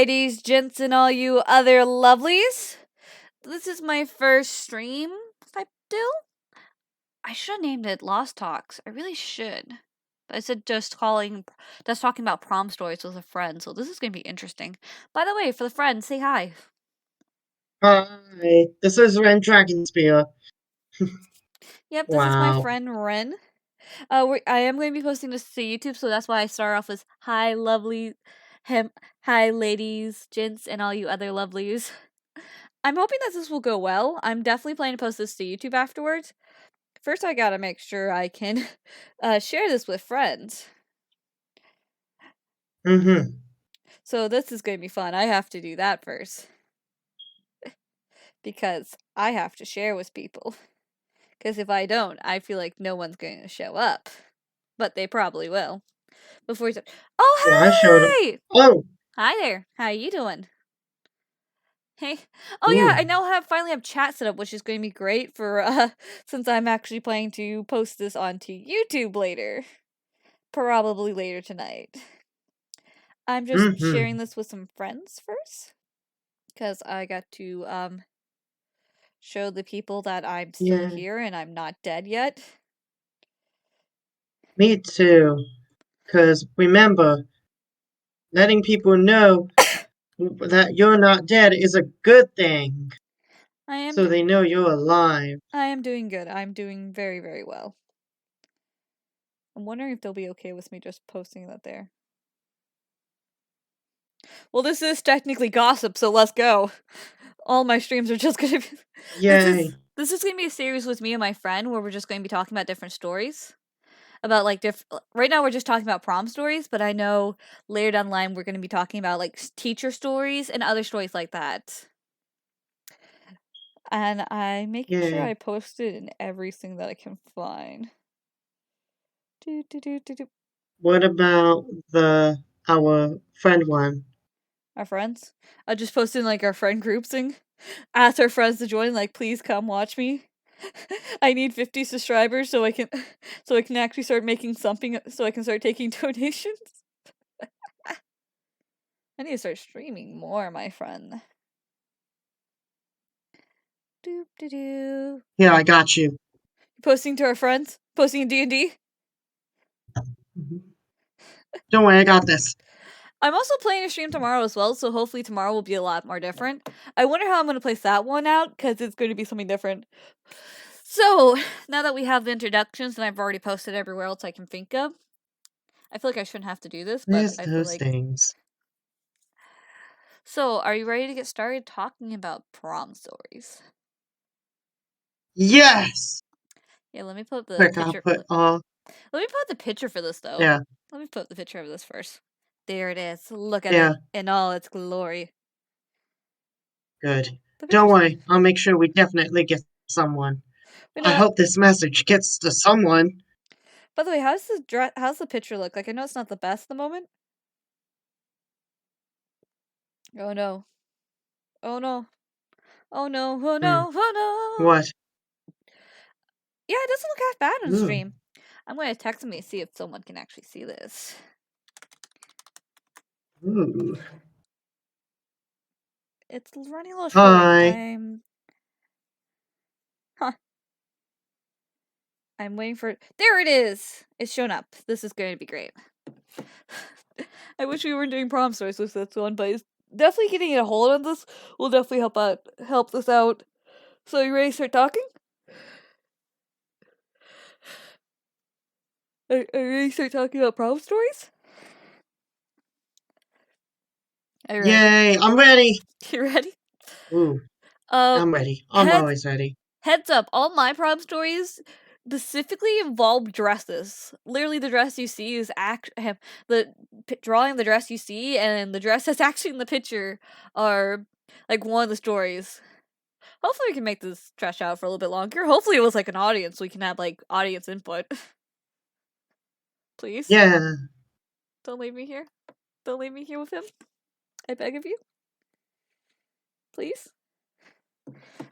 ladies, gents, and all you other lovelies. This is my first stream type deal. I should have named it Lost Talks. I really should. But I said just talking about prom stories with a friend, so this is going to be interesting. By the way, for the friends, say hi. Hi, this is Ren Dragonspear. Yep, this is my Wow. friend Ren. I am going to be posting this to YouTube, so that's why I start off as hi, hi, ladies, gents, and all you other lovelies. I'm hoping that this will go well. I'm definitely planning to post this to YouTube afterwards. First, I gotta make sure I can share this with friends. Mm-hmm. So this is going to be fun. I have to do that first. Because I have to share with people. Because if I don't, I feel like no one's going to show up. But they probably will. Before he said, "Oh, Yeah, I showed up. hi! Oh! Hi there. How you doing?" Hey. Oh Ooh. yeah, I now finally have chat set up, which is going to be great for since I'm actually planning to post this onto YouTube later. Probably later tonight. I'm just Mm-hmm. sharing this with some friends first. Because I got to show the people that I'm still Yeah, here and I'm not dead yet. me too. Because remember, letting people know that you're not dead is a good thing. I am So they know you're alive. I am doing good. I'm doing very, very well. I'm wondering if they'll be okay with me just posting that there. Well, this is technically gossip, so let's go. All my streams are just gonna be Yay. this is gonna be a series with me and my friend where we're just gonna be talking about different stories. About like right now we're just talking about prom stories, but I know later down the line we're gonna be talking about like teacher stories and other stories like that. And I'm making sure I Yay. post it in everything that I can find. Do, do, do, do, do. What about our friend one? Our friends. I just posted in like our friend group thing. Ask our friends to join, like, please come watch me. I need 50 subscribers so I can actually start making something so I can start taking donations. I need to start streaming more, my friend. Doop doo doo. Yeah, I got you. Posting to our friends? Posting in D&D? Don't worry, I got this. I'm also playing a stream tomorrow as well, so hopefully tomorrow will be a lot more different. I wonder how I'm going to place that one out, because it's going to be something different. So, now that we have the introductions, and I've already posted everywhere else I can think of, I feel like I shouldn't have to do this, but There's I feel those like... things. So, are you ready to get started talking about prom stories? Yes! Yeah, let me put up the Quick, I'll picture. put Let me put up the picture for this, though. yeah, Let me put up the picture of this first. There it is. Look at yeah, it in all its glory. good. The Don't picture's... worry, I'll make sure we definitely get someone. Wait, I no, hope this message gets to someone. by the way, how's the picture look? Like, I know it's not the best at the moment. Oh no. Oh no. Oh no. Oh Hmm. no. Oh no. What? Yeah, it doesn't look half bad on Ooh. stream. I'm going to text me to see if someone can actually see this. Ooh. It's running a little short. Hi. Huh. I'm waiting for it. There it is! It's shown up. This is going to be great. I wish we weren't doing prom stories with this one, but it's definitely getting a hold on this will definitely help this out. So you ready to start talking? Are you ready to start talking about prom stories? Are you ready? Yay, I'm ready. You ready? Ooh, Uh, I'm ready. I'm heads always ready. heads up, all my prom stories specifically involve dresses. Literally, the dress you see is drawing of the dress you see, and the dress that's actually in the picture are like one of the stories. Hopefully, we can make this stretch out for a little bit longer. Hopefully, it was like an audience, so we can have like audience input. Please, Yeah. don't leave me here. Don't leave me here with him. I beg of you. Please.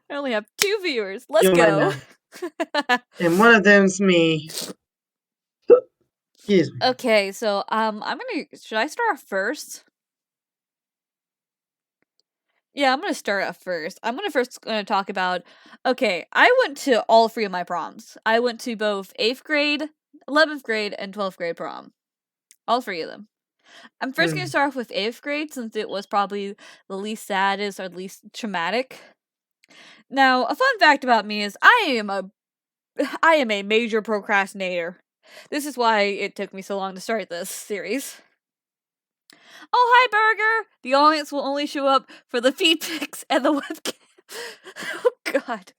I only have 2 viewers. Let's You're right go. now. And one of them's me. Excuse me. Okay, so I'm gonna. Should I start off first? Yeah, I'm gonna start off first. I'm gonna first gonna talk about. Okay, I went to all three of my proms. I went to both 8th grade, 11th grade, and 12th grade prom. All three of them. I'm first gonna Hmm. start off with 8th grade since it was probably the least saddest or least traumatic. Now, a fun fact about me is I am a major procrastinator. This is why it took me so long to start this series. Oh, hi, Burger! The audience will only show up for the feed pics and the webcam. Oh, God.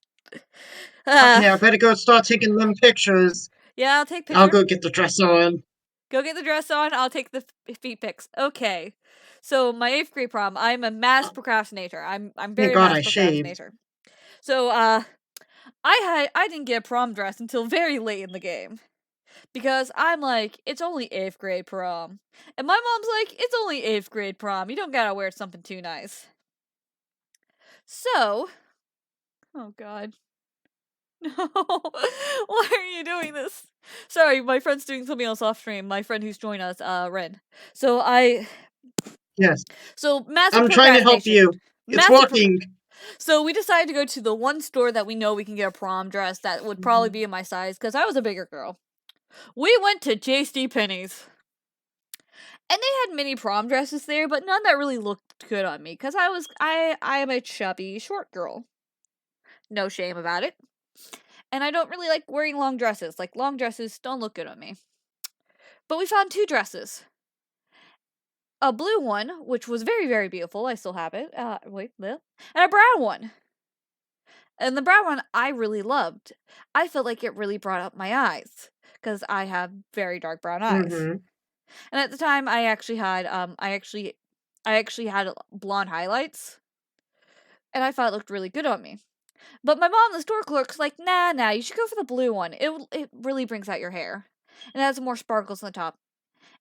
Uh, Okay, I better go start taking them pictures. yeah, I'll take I'll picture. go get the dress on. Go get the dress on. I'll take the feet pics. Okay. So my 8th grade prom, I'm a mass procrastinator. I'm Thank very God mass I shaved. procrastinator. So I didn't get a prom dress until very late in the game because I'm like, it's only 8th grade prom, and my mom's like, it's only 8th grade prom. You don't gotta wear something too nice. So, oh God, no, why are you doing this? Sorry, my friend's doing something else off stream. My friend who's joined us, Ren. So I Yes, So massive I'm trying to help procrastination. you. It's Massive. working. So we decided to go to the one store that we know we can get a prom dress that would probably Mhm. be in my size because I was a bigger girl. We went to JC Penney's, and they had mini prom dresses there, but none that really looked good on me because I am a chubby short girl. No shame about it. And I don't really like wearing long dresses. Like long dresses don't look good on me. But we found two dresses. A blue one, which was very, very beautiful. I still have it. And a brown one. And the brown one I really loved. I felt like it really brought up my eyes because I have very dark brown eyes. Mhm. And at the time I actually had blonde highlights and I thought it looked really good on me. But my mom, the store clerk's like, nah, you should go for the blue one. It really brings out your hair and it has more sparkles on the top.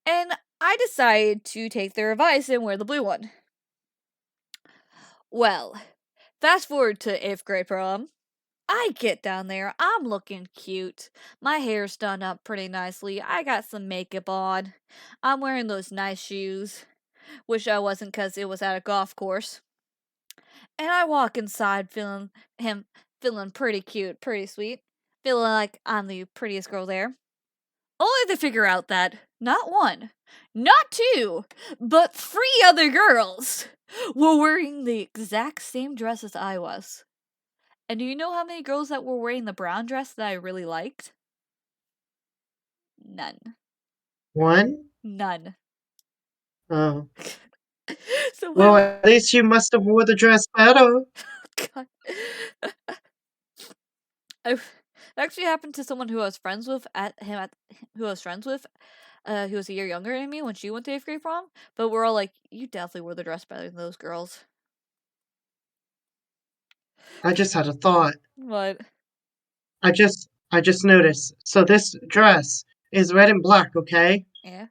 And I decided to take their advice and wear the blue one. Well, fast forward to 8th grade prom. I get down there, I'm looking cute. My hair's done up pretty nicely. I got some makeup on. I'm wearing those nice shoes. Wish I wasn't because it was at a golf course. And I walk inside him feeling pretty cute, pretty sweet. Feeling like I'm the prettiest girl there. Only to figure out that not one, not two, but three other girls were wearing the exact same dress as I was. And do you know how many girls that were wearing the brown dress that I really liked? None. One? None. Oh. So Well, at least you must have wore the dress better. God. It actually happened to someone who I was friends with who I was friends with, who was a year younger than me when she went to 8th grade prom. But we're all like, you definitely wore the dress better than those girls. I just had a thought. What? I just noticed. So this dress is red and black, okay? Yeah.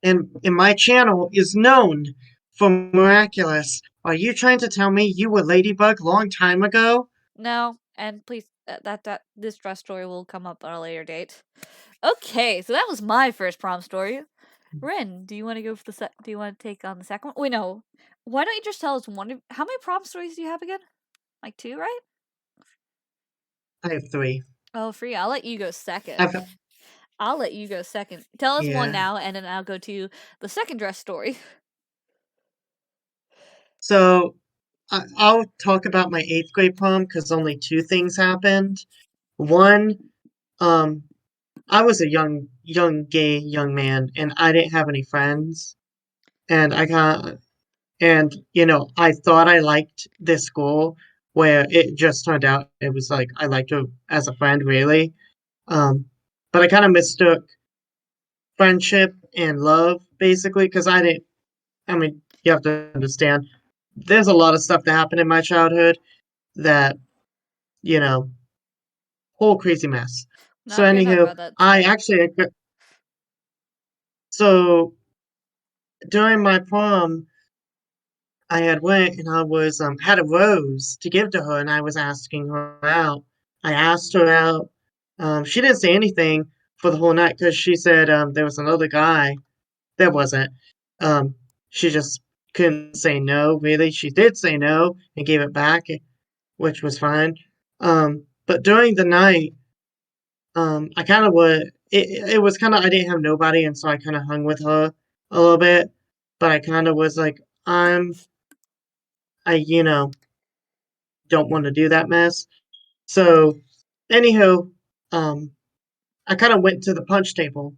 And my channel is known for miraculous. Are you trying to tell me you were Ladybug long time ago? No, and please, that this dress story will come up on a later date. Okay, so that was my first prom story. Ren, do you want to go for do you want to take on the second one? Wait, no. Why don't you just tell us how many prom stories do you have again? Like two, right? I have three. Oh, free. I'll let you go second. I've I'll let you go second. Tell us one yeah. now, and then I'll go to the second dress story. So I'll talk about my eighth grade prom because only two things happened. One, um, I was a young gay young man, and I didn't have any friends, and I thought I liked this school, where it just turned out it was like I liked her as a friend, really. Um, but I kind of mistook friendship and love basically because I didn't. I mean, you have to understand. There's a lot of stuff that happened in my childhood that you know whole crazy mess. So Not gonna talk anywho, about that I tonight. actually so during my prom, I had went and I was had a rose to give to her, and I was asking her out. I asked her out. She didn't say anything for the whole night because she said there was another guy. There wasn't. Um, she just couldn't say no, really. She did say no and gave it back, which was fine. But during the night, I kinda would it was kinda I didn't have nobody, and so I kinda hung with her a little bit, but I kinda was like, I, don't wanna do that mess. So, anywho, um, I kinda went to the punch table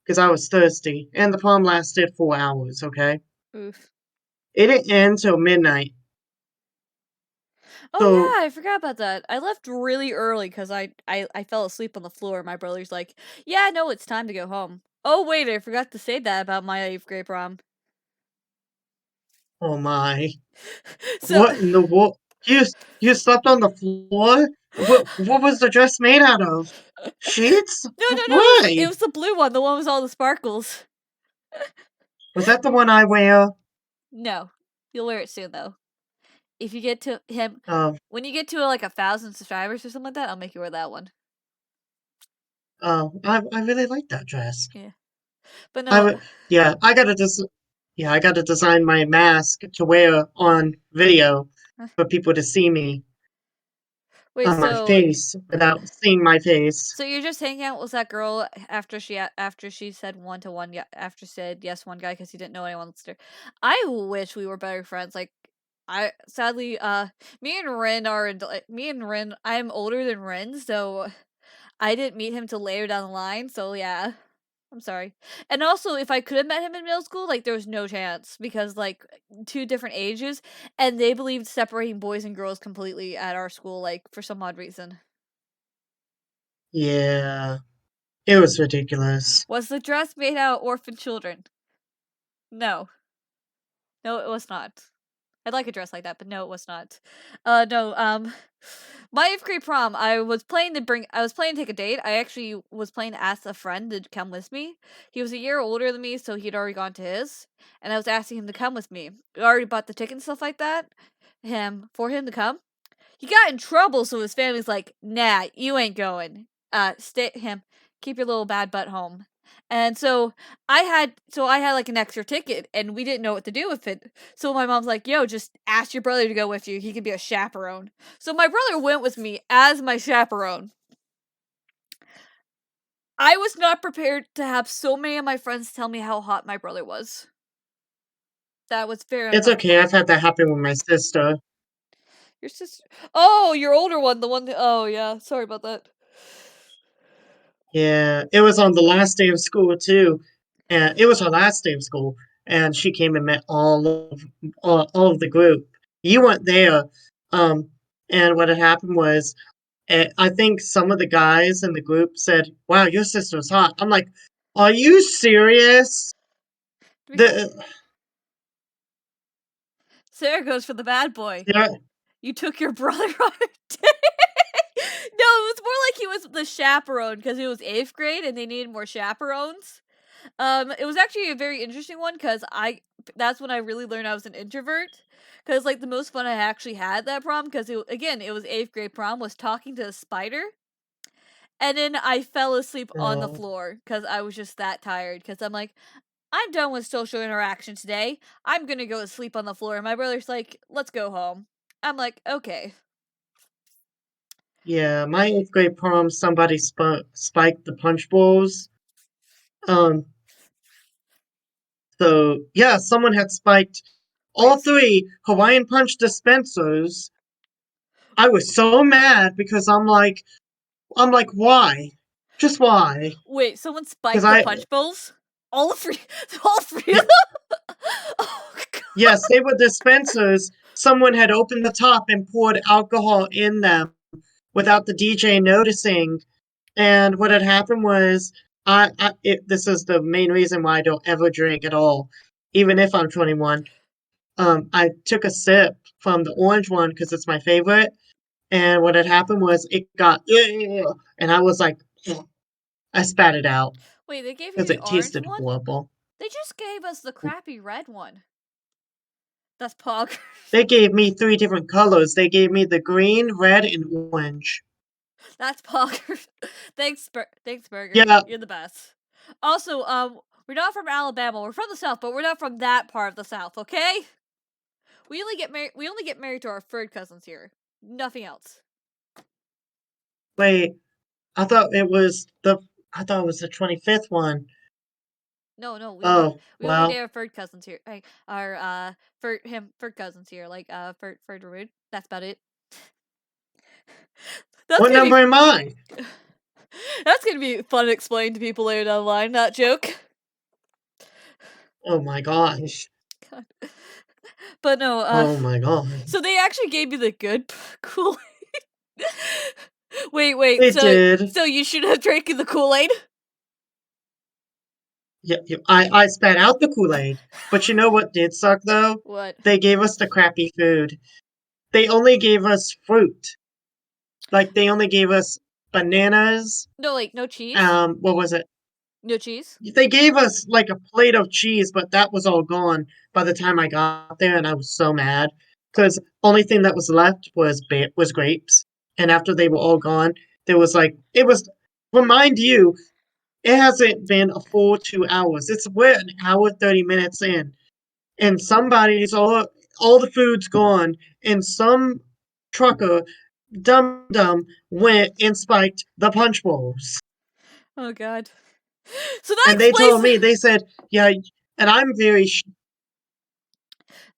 because I was thirsty, and the prom lasted 4 hours, okay? Oof. It didn't end till midnight. Oh So yeah, I forgot about that. I left really early because I fell asleep on the floor. My brother's like, "Yeah, no, it's time to go home." Oh wait, I forgot to say that about my eighth grade prom. oh my. So What in the world? You slept on the floor? What was the dress made out of? Sheets? no, no, no, it Why? was the blue one, the one with all the sparkles. Was that the one I wear? No, you'll wear it soon though. If you get to him, Oh, when you get to like 1,000 subscribers or something like that, I'll make you wear that one. oh, I really like that dress. Yeah, but I no. would, yeah, I gotta design my mask to wear on video for people to see me Wait, on my face without seeing my face. so you're just hanging out with that girl after she said one to one, yeah, after said yes one guy because he didn't know anyone else there. I wish we were better friends. Like I sadly, me and Ren. I'm older than Ren, so I didn't meet him till later down the line. So yeah, I'm sorry. And also, if I could have met him in middle school, like there was no chance because like two different ages, and they believed separating boys and girls completely at our school, like for some odd reason. Yeah, it was ridiculous. Was the dress made out of orphan children? No. No, it was not. I'd like a dress like that, but no, it was not. No, my eighth grade prom, I was planning to take a date. I actually was planning to ask a friend to come with me. He was a year older than me, so he'd already gone to his. And I was asking him to come with me. I already bought the ticket and stuff like that. For him to come. He got in trouble, so his family's like, "Nah, you ain't going. Stay him. Keep your little bad butt home." And I had like an extra ticket, and we didn't know what to do with it. So my mom's like, "Yo, just ask your brother to go with you. He can be a chaperone." So my brother went with me as my chaperone. I was not prepared to have so many of my friends tell me how hot my brother was. That was very It's okay. uncomfortable. I've had that happen with my sister. Your sister? Oh, your older one, the one. Oh yeah, sorry about that. Yeah, it was on the last day of school too, and it was her last day of school, and she came and met all of the group. You weren't there, um, and what had happened was, I think some of the guys in the group said, "Wow, your sister's hot." I'm like, "Are you serious?" The Sarah goes for the bad boy. yeah, You took your brother on a date. No, it was more like he was the chaperone because it was eighth grade and they needed more chaperones. It was actually a very interesting one because that's when I really learned I was an introvert. Because like the most fun I actually had at that prom because it was eighth grade prom was talking to a spider, and then I fell asleep on the oh, floor because I was just that tired. Because I'm like, I'm done with social interaction today. I'm gonna go to sleep on the floor. And my brother's like, let's go home. I'm like, okay. yeah. My eighth grade prom, somebody spiked the punch bowls. Um, so yeah, someone had spiked all Wait, three Hawaiian Punch dispensers. I was so mad because I'm like, why? Just why? wait, someone Because spiked the punch bowls? All three, all three of yeah, them? Oh god. yes, they were dispensers. Someone had opened the top and poured alcohol in them without the DJ noticing. And what had happened was, this is the main reason why I don't ever drink at all, even if I'm 21. I took a sip from the orange one because it's my favorite. And what had happened was it got, and I was like, I spat it out Wait, they gave you because the it orange tasted one? horrible. They just gave us the crappy red one. That's poggers. They gave me three different colors. They gave me the green, red, and orange. That's poggers. Thanks, Burger. Yeah, You're the best. Also, We're not from Alabama. We're from the South, but we're not from that part of the South, okay? We only get married. We only get married to our third cousins here. Nothing else. Wait, I thought it was the I thought it was the 25th one. No, no, Oh, we only date well, our third cousins here. Like our third cousins here, like third removed. That's about it. That's what gonna be number am I? that's gonna be fun to explain to people later down the line. That joke. Oh my gosh. God. But no, Oh my god. so they actually gave me the good Kool Aid. Wait. They did. So you should have drank the Kool Aid. Yeah, I spat out the Kool-Aid. But you know what did suck though? What? They gave us the crappy food. They only gave us fruit. Like they only gave us bananas. No, like no cheese. What was it? No cheese. They gave us like a plate of cheese, but that was all gone by the time I got there, and I was so mad because only thing that was left was grapes, and after they were all gone, there was like it was. Remind you, it hasn't been a full 2 hours. We're an hour 30 minutes in, and somebody's all the food's gone, and some trucker dum went and spiked the punch bowls. Oh God. So that And they explains told me, they said, yeah, and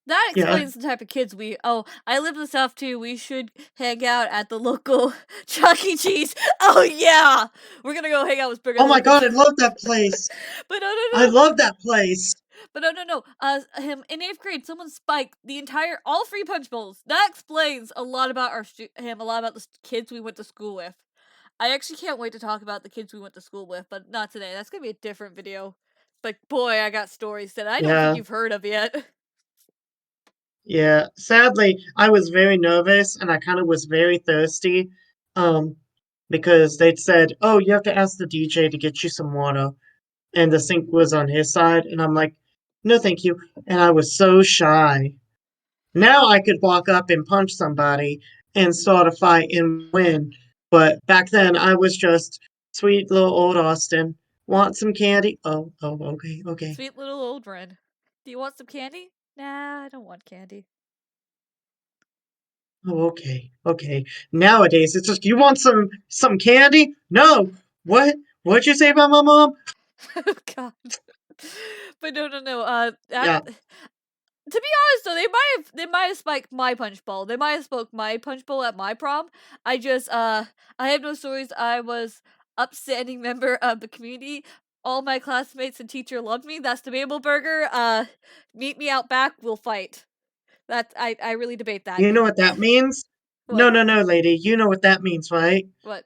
that yeah. explains the type of kids we. Oh, I live in the South too. We should hang out at the local Chuck E. Cheese. Oh yeah, we're gonna go hang out with bigger Oh my local. god, I love that place. But I no. love that place. But no. Him in eighth grade, someone spiked the entire all three punch bowls. That explains a lot about him, a lot about the kids we went to school with. I actually can't wait to talk about the kids we went to school with, but not today. That's gonna be a different video. But boy, I got stories that I don't think Yeah, you've heard of yet. yeah. Sadly, I was very nervous and I kind of was very thirsty. Um, because they'd said, "Oh, you have to ask the DJ to get you some water," and the sink was on his side, and I'm like, "No, thank you." And I was so shy. Now I could walk up and punch somebody and start a fight and win. But back then I was just sweet little old Austin. Want some candy? Oh, okay, okay. Sweet little old Ren. Do you want some candy? Nah, I don't want candy. Oh, okay, okay. Nowadays it's just you want some candy? No. What? What'd you say about my mom? Oh God. But no. That Yeah, to be honest though, they might have spiked my punch bowl. They might have spoke my punch bowl at my prom. I just I have no stories. I was upstanding member of the community. All my classmates and teacher loved me. That's debatable burger. Meet me out back, we'll fight. That I really debate that. you know what that means? What? No, lady. You know what that means, right? What?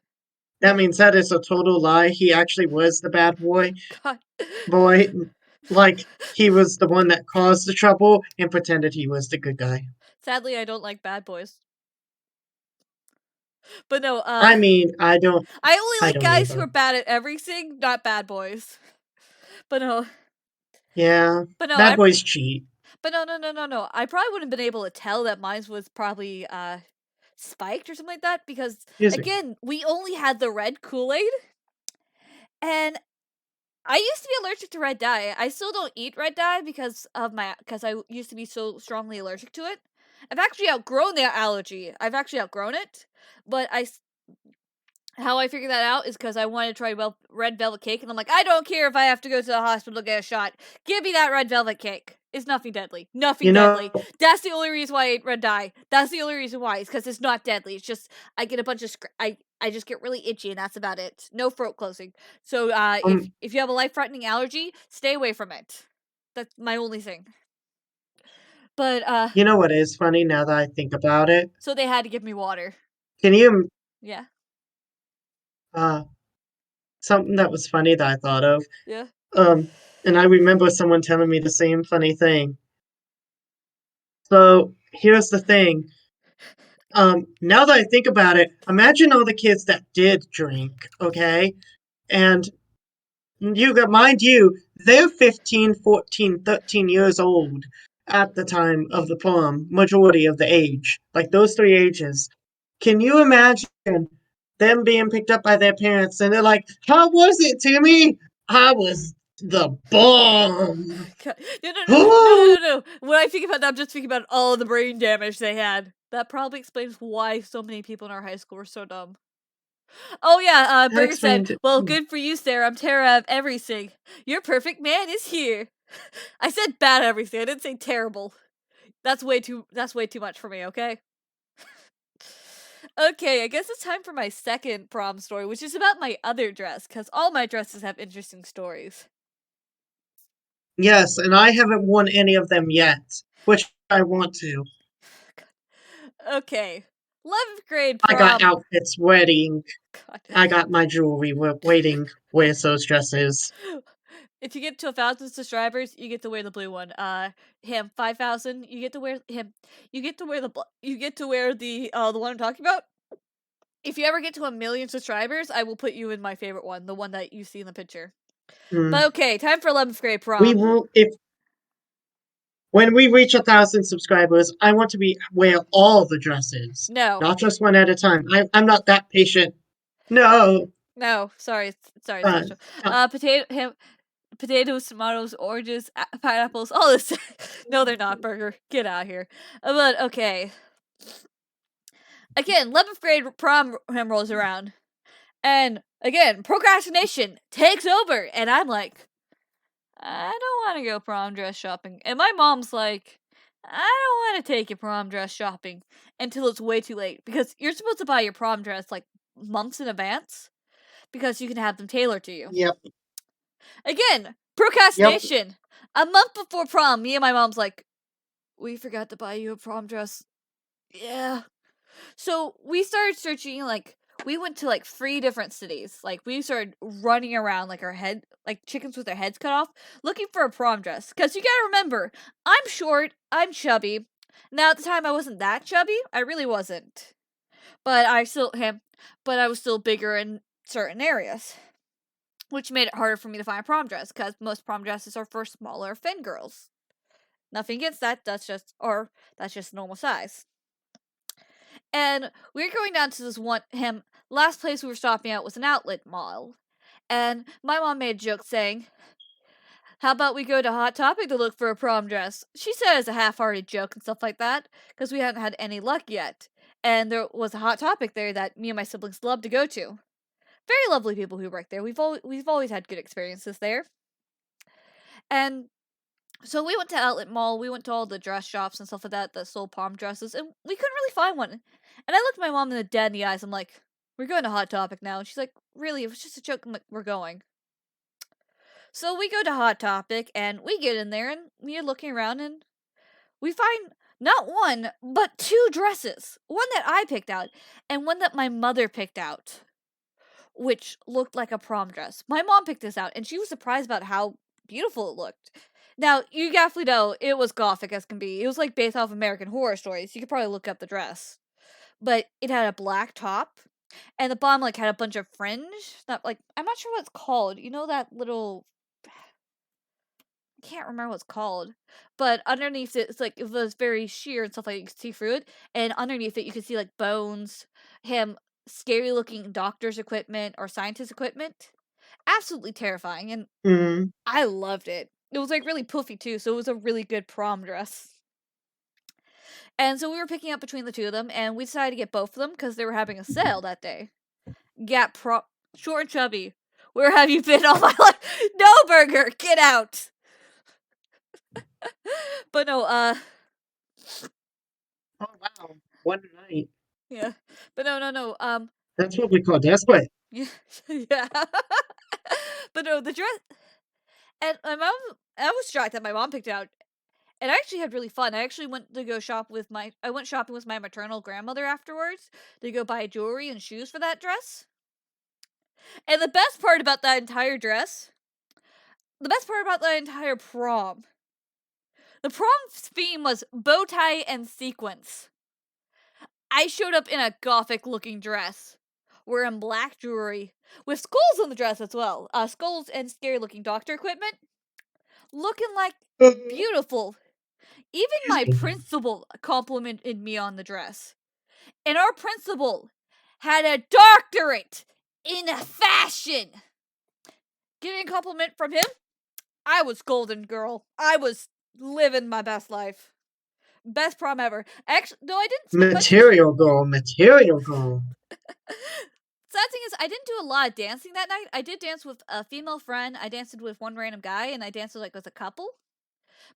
That means that is a total lie. He actually was the bad God. boy. Like he was the one that caused the trouble and pretended he was the good guy. Sadly, I don't like bad boys. But no, I mean, I only I like don't guys who either. are bad at everything, not bad boys. But no, Yeah, but no, bad boys cheat. but no. I probably wouldn't have been able to tell that mine was probably spiked or something like that because Excuse me. again, we only had the red Kool-Aid and I used to be allergic to red dye. I still don't eat red dye because I used to be so strongly allergic to it. I've actually outgrown that allergy. I've actually outgrown it, but how I figured that out is because I wanted to try red velvet cake, and I'm like, I don't care if I have to go to the hospital to get a shot. Give me that red velvet cake. It's nothing deadly. Nothing You deadly. know, That's the only reason why I ate red dye. That's the only reason why. It's because it's not deadly. It's just I get a bunch of I just get really itchy, and that's about it. No throat closing. So um, if you have a life threatening allergy, stay away from it. That's my only thing. But you know what is funny now that I think about it? so they had to give me water. Can you Yeah. uh something that was funny that I thought of? Yeah. Um, and I remember someone telling me the same funny thing. So here's the thing. Now that I think about it, imagine all the kids that did drink, okay? And mind you, they're 15, 14, 13 years old at the time of the prom, majority of the age, like those three ages. Can you imagine them being picked up by their parents and they're like, "How was it, Timmy?" I was the bomb. No, no, no, no, no, no, no. When I think about that, I'm just thinking about all the brain damage they had. That probably explains why so many people in our high school were so dumb. Oh yeah, That Burger said, explains it. "Well, good for you, Sarah. I'm Tara of everything. Your perfect man is here." I said bad everything. I didn't say terrible. That's way too. That's way too much for me. Okay. Okay, I guess it's time for my second prom story, which is about my other dress, because all my dresses have interesting stories. Yes, and I haven't won any of them yet, which I want to. Okay, 11th grade I got prom. outfits waiting. God. I got my jewelry waiting. Where's those dresses? If you get to 1,000 subscribers, you get to wear the blue one. Him 5,000, you get to wear him. You get to wear you get to wear the one I'm talking about. If you ever get to 1,000,000 subscribers, I will put you in my favorite one, the one that you see in the picture. Hmm. But okay, time for 11th grade We prom. will if when we reach 1,000 subscribers. I want to be wear all the dresses, No, not just one at a time. I'm not that patient. No. no, sorry, sorry, Uh, special. uh, Potatoes, tomatoes, oranges, pineapples, all this. No, they're not, Burger. Get out of here. But okay. Again, 11th grade prom rolls around. And again, procrastination takes over. And I'm like, I don't want to go prom dress shopping. And my mom's like, I don't want to take you prom dress shopping until it's way too late. Because you're supposed to buy your prom dress like months in advance because you can have them tailored to you. yep. Again, Yep. procrastination. A month before prom, me and my mom's like, we forgot to buy you a prom dress. Yeah. So we started searching, like, we went to like 3 different cities. Like, we started running around like our head, like chickens with their heads cut off, looking for a prom dress. Because you gotta remember, I'm short, I'm chubby. Now, at the time, I wasn't that chubby. I really wasn't. But but I was still bigger in certain areas, which made it harder for me to find a prom dress because most prom dresses are for smaller thin girls. Nothing against that. That's just normal size. And we were going down to this one him last place we were stopping at was an outlet mall. And my mom made a joke saying, "How about we go to Hot Topic to look for a prom dress?" She said it as a half-hearted joke and stuff like that, because we hadn't had any luck yet. And there was a Hot Topic there that me and my siblings loved to go to. Very lovely people who work there. We've always had good experiences there. And so we went to Outlet Mall, we went to all the dress shops and stuff like that that sold prom dresses, and we couldn't really find one. And I looked my mom in the dead in the eyes, I'm like, we're going to Hot Topic now. And she's like, really? It was just a joke. I'm like, we're going. So we go to Hot Topic, and we get in there, and we're looking around, and we find not one, but 2 dresses. One that I picked out, and one that my mother picked out, which looked like a prom dress. My mom picked this out, and she was surprised about how beautiful it looked. Now, you definitely know it was gothic as can be. It was like based off American Horror Stories. You could probably look up the dress. But it had a black top, and the bottom like had a bunch of fringe. Not like I'm not sure what it's called. You know that little I can't remember what it's called. But underneath it, it's like it was very sheer and stuff like you could see through it. And underneath it you could see like bones, him scary looking doctor's equipment or scientist equipment. Absolutely terrifying, and Mm. I loved it. It was like really poofy too, so it was a really good prom dress. And so we were picking up between the two of them, and we decided to get both of them because they were having a sale that day. Gap Pro Short and Chubby. Where have you been all my life? No, Burger, get out. But no, Oh wow. One night. yeah. But no, no, no. That's what we call desperate. Yeah, yeah. But no, the dress. And my mom, I was shocked that my mom picked it out. And I actually had really fun. I actually went to go I went shopping with my maternal grandmother afterwards to go buy jewelry and shoes for that dress. And the best part about that entire prom, the prom theme was bow tie and sequins. I showed up in a gothic looking dress, wearing black jewelry, with skulls on the dress as well. Skulls and scary looking doctor equipment. Looking like Mhm. beautiful. Even my principal complimented me on the dress. And our principal had a doctorate in fashion. Getting a compliment from him? I was golden, girl. I was living my best life. Best prom ever. Actually, no, I didn't spend much. Material girl, material girl. Sad thing is, I didn't do a lot of dancing that night. I did dance with a female friend. I danced with one random guy, and I danced with a couple.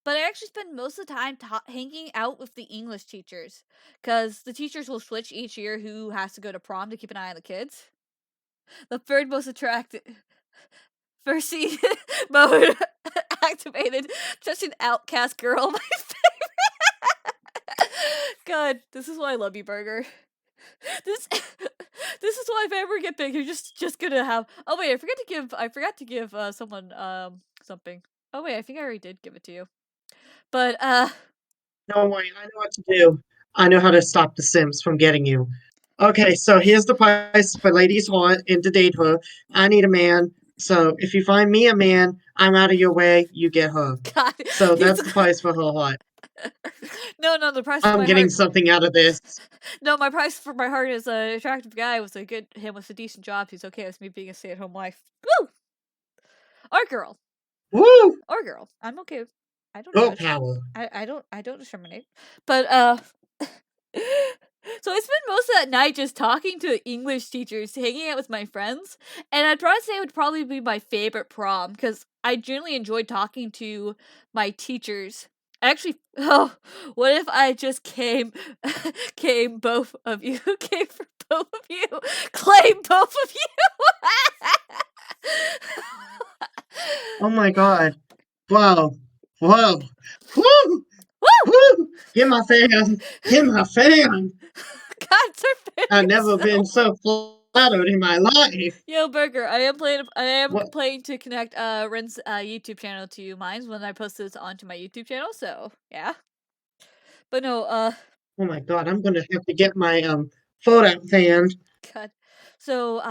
But I actually spend most of the time hanging out with the English teachers, because the teachers will switch each year who has to go to prom to keep an eye on the kids. The third most attractive, first scene mode activated, just an outcast girl. My favorite. God, this is why I love you, Burger. This this is why if I ever get big, you're just gonna have. Oh wait, I forgot to give someone something. Oh wait, I think I already did give it to you. But Don't worry, I know what to do. I know how to stop the Sims from getting you. Okay, so here's the price for ladies hot and to date her. I need a man. So if you find me a man, I'm out of your way, you get her. God, So he's that's the price for her hot. no, the price for I'm my getting heart. something out of this. No, my price for my heart is an attractive guy with a decent job who's okay with me being a stay-at-home wife. Woo! Or girl. Woo! Or girl. I'm okay. I don't Girl judge. power. I don't discriminate. But so I spent most of that night just talking to English teachers, hanging out with my friends, and I'd probably say it would probably be my favorite prom because I generally enjoyed talking to my teachers. Actually, oh, what if I just came both of you, came for both of you, claim both of you. Oh my god. Whoa. Whoa. Woo! Woo! Woo! Get my fan. Get my fan. God, they're I've very never been so. so flattered in my life. Yo, Burger, I am What? planning to connect Ren's YouTube channel to mine when I post this onto my YouTube channel. So yeah, but no, Oh my god, I'm gonna have to get my photo fan. God. So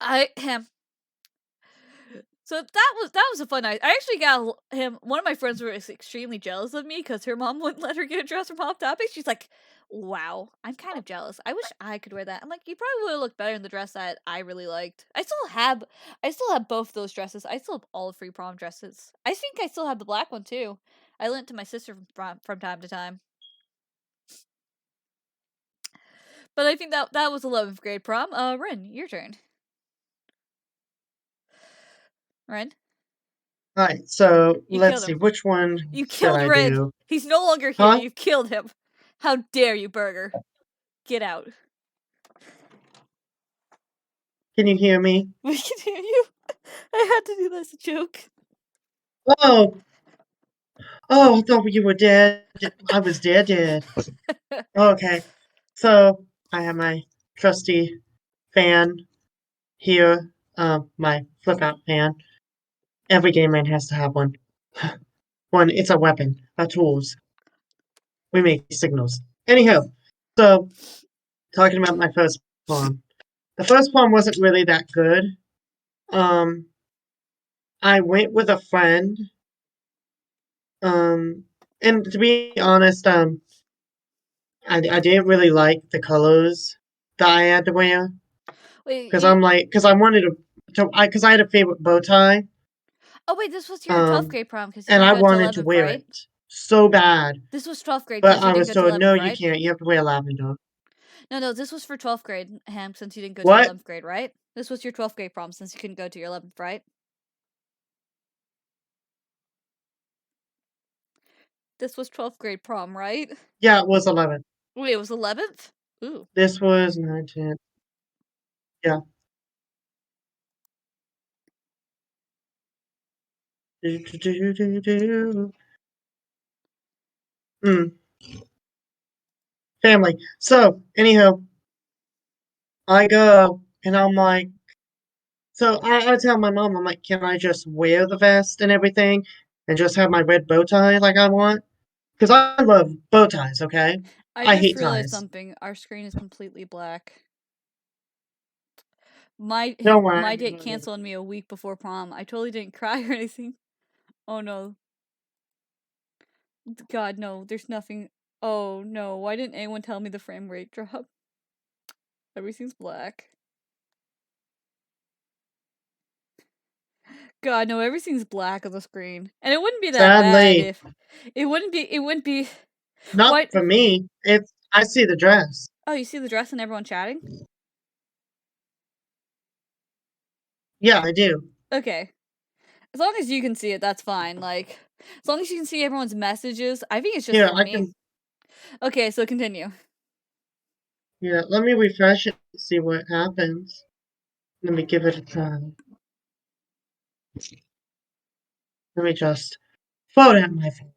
I am. So that was a fun night. I actually got him. One of my friends was extremely jealous of me because her mom wouldn't let her get a dress from Hot Topic. She's like, "Wow, I'm kind of jealous. I wish I could wear that." I'm like, "You probably would have looked better in the dress that I really liked." I still have both those dresses. I still have all the free prom dresses. I think I still have the black one too. I lent it to my sister from time to time. But I think that was 11th grade prom. Ren, your turn. Ren, Alright, so you let's killed see, him. which one You should killed I Ren. do? He's no longer here. Huh? You've killed him. How dare you, Burger? Get out. Can you hear me? We can hear you. I had to do this joke. Oh, oh, I thought you were dead. I was dead. Okay, so I have my trusty fan here, my flip out fan. Every gay man has to have one. One, it's a weapon, a tools. We make signals. Anyhow, so talking about my first poem. The first poem wasn't really that good. Um, I went with a friend. And to be honest, I didn't really like the colors that I had to wear Wait, because because I wanted because I had a favorite bow tie, oh wait, this was your 12th um, grade prom because you and didn't I go to wanted to 11th, wear right? it so bad, This was 12th grade but because you I didn't was go to told, no, 11th, you right? can't. You have to wear lavender. No, this was for 12th grade, Ham, since you didn't go to What? 11th grade, right? This was your 12th grade prom since you couldn't go to your 11th, right? This was 12th grade prom, right? Yeah, it was 11th. Wait, it was 11th? Ooh. This was 19th. Yeah. Do, do, do, do, do. Mm, family. So, anyhow, I go and I'm like, so I tell my mom, I'm like, can I just wear the vest and everything and just have my red bow tie like I want? Because I love bow ties, okay? I I just hate realized ties. something. Our screen is completely black. My Don't worry, my I'm date gonna get canceled on me a week before prom. I totally didn't cry or anything. Oh no. God, no, there's nothing. Oh no, why didn't anyone tell me the frame rate drop? Everything's black. God, no, everything's black on the screen. And it wouldn't be that bad Sadly, if it wouldn't be not what? for me. It's I see the dress. Oh, you see the dress and everyone chatting? Yeah, I do. Okay. As long as you can see it, that's fine. Like, as long as you can see everyone's messages, I think it's just Here, for I me. can. Okay, so continue. Yeah, let me refresh it and see what happens. Let me give it a try. Let me just forward my phone.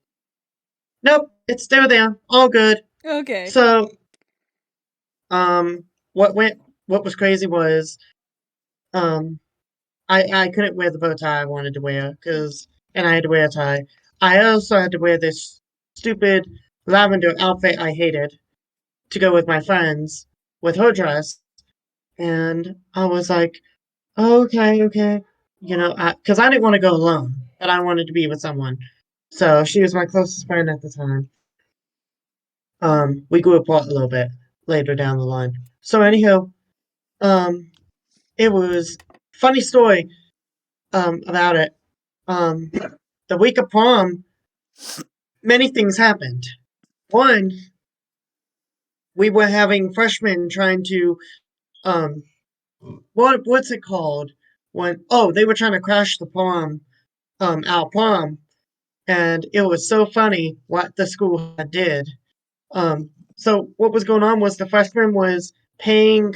Nope, it's still there. All good. Okay. So, um, what went, what was crazy was, um, I couldn't wear the bow tie I wanted to wear and I had to wear a tie. I also had to wear this stupid lavender outfit I hated to go with my friends with her dress, and I was like, okay, okay, because I didn't want to go alone, but I wanted to be with someone. So she was my closest friend at the time. We grew apart a little bit later down the line. So anyhow, um, it was funny story about it. Um, the week of prom, many things happened. One, we were having freshmen trying to um, what's it called? They were trying to crash the prom, our prom, and it was so funny what the school did. So what was going on was the freshman was paying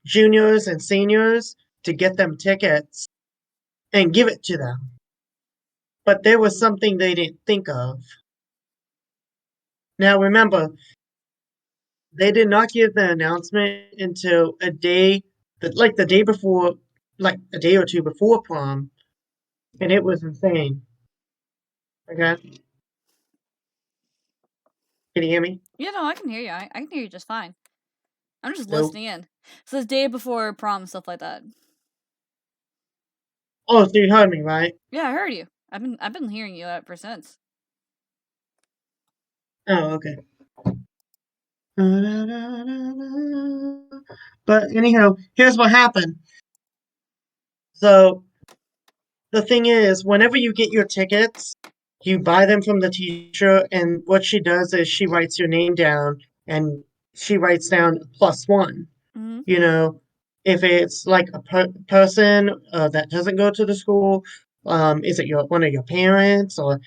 juniors and seniors to get them tickets and give it to them. But there was something they didn't think of. Now remember, they did not give the announcement until like the day before, like a day or two before prom, and it was insane. Okay, can you hear me? Yeah, no, I can hear you. I can hear you just fine. I'm just No. listening in. So the day before prom and stuff like that. Oh, so you heard me, right? Yeah, I heard you. I've been hearing you ever since. Oh, okay. But anyhow, here's what happened. So the thing is, whenever you get your tickets, you buy them from the teacher, and what she does is she writes your name down and she writes down +1. Mm-hmm. You know, if it's like a person that doesn't go to the school, is it one of your parents or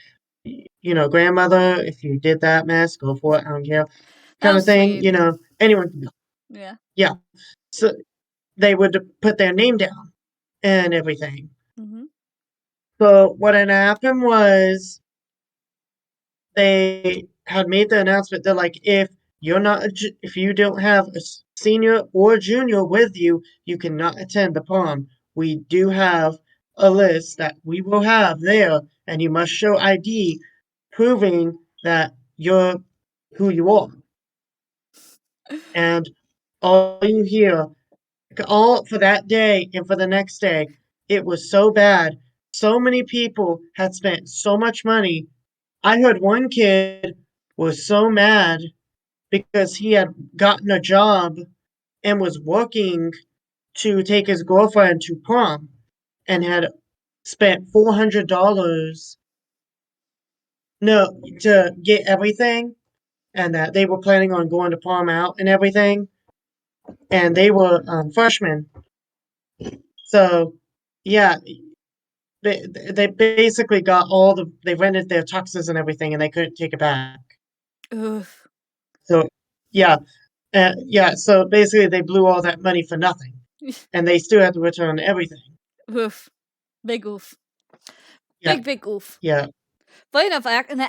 grandmother? If you did that mess, go for it. I don't care, That kind of was thing. sweet. Anyone can go. Yeah. Yeah. So they would put their name down and everything. Mm-hmm. So what had happened was they had made the announcement. They're like, if you don't have a senior or junior with you, you cannot attend the prom. We do have a list that we will have there, and you must show ID proving that you're who you are. And all you hear, all for that day and for the next day, it was so bad. So many people had spent so much money. I heard one kid was so mad because he had gotten a job and was working to take his girlfriend to prom and had spent $400 no to get everything, and that they were planning on going to prom out and everything, and they were freshmen. So yeah, they basically got they rented their tuxes and everything, and they couldn't take it back. Oof. So yeah, yeah. So basically, they blew all that money for nothing, and they still had to return everything. Oof. Big oof. Yeah, Big oof. yeah, Funny enough, an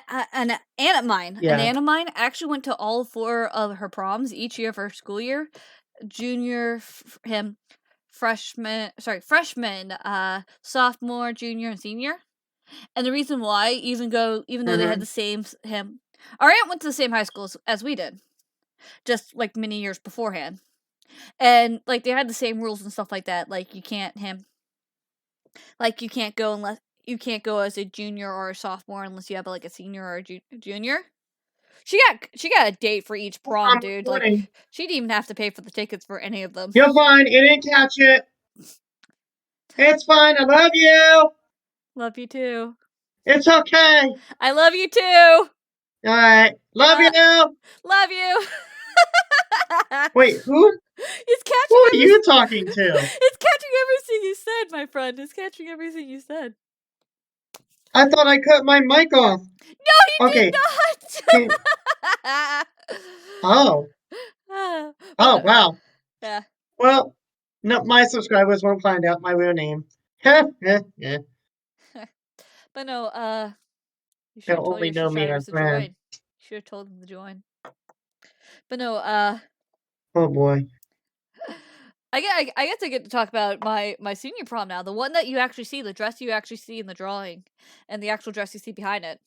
aunt of mine, yeah. actually went to all four of her proms each year of her school year. Junior, freshman, sophomore, junior, and senior. And the reason why, even though they had Mm-hmm. the same him, our aunt went to the same high school as we did, just like many years beforehand, and like they had the same rules and stuff like that. You can't go unless you can't go as a junior or a sophomore unless you have like a senior or a junior. She got a date for each prom, I'm dude. Like recording. she didn't even have to pay for the tickets for any of them. You're fine. It didn't catch it. It's fine. I love you. Love you too. It's okay. I love you too. All right. Love Uh, you. love you. Wait, who? It's Who catching are you talking to? it's catching everything you said, my friend. It's catching everything you said. I thought I cut my mic off. No, you Okay. did Can, not. oh. But Oh, no, wow. yeah. Well, no, my subscribers won't find out my real name. Yeah. But no, you should have They'll told only your know me subscribers as to join. Ren. You should have told them to join. But no, Oh, boy. I get to talk about my senior prom now. The one that you actually see, the dress you actually see in the drawing, and the actual dress you see behind it.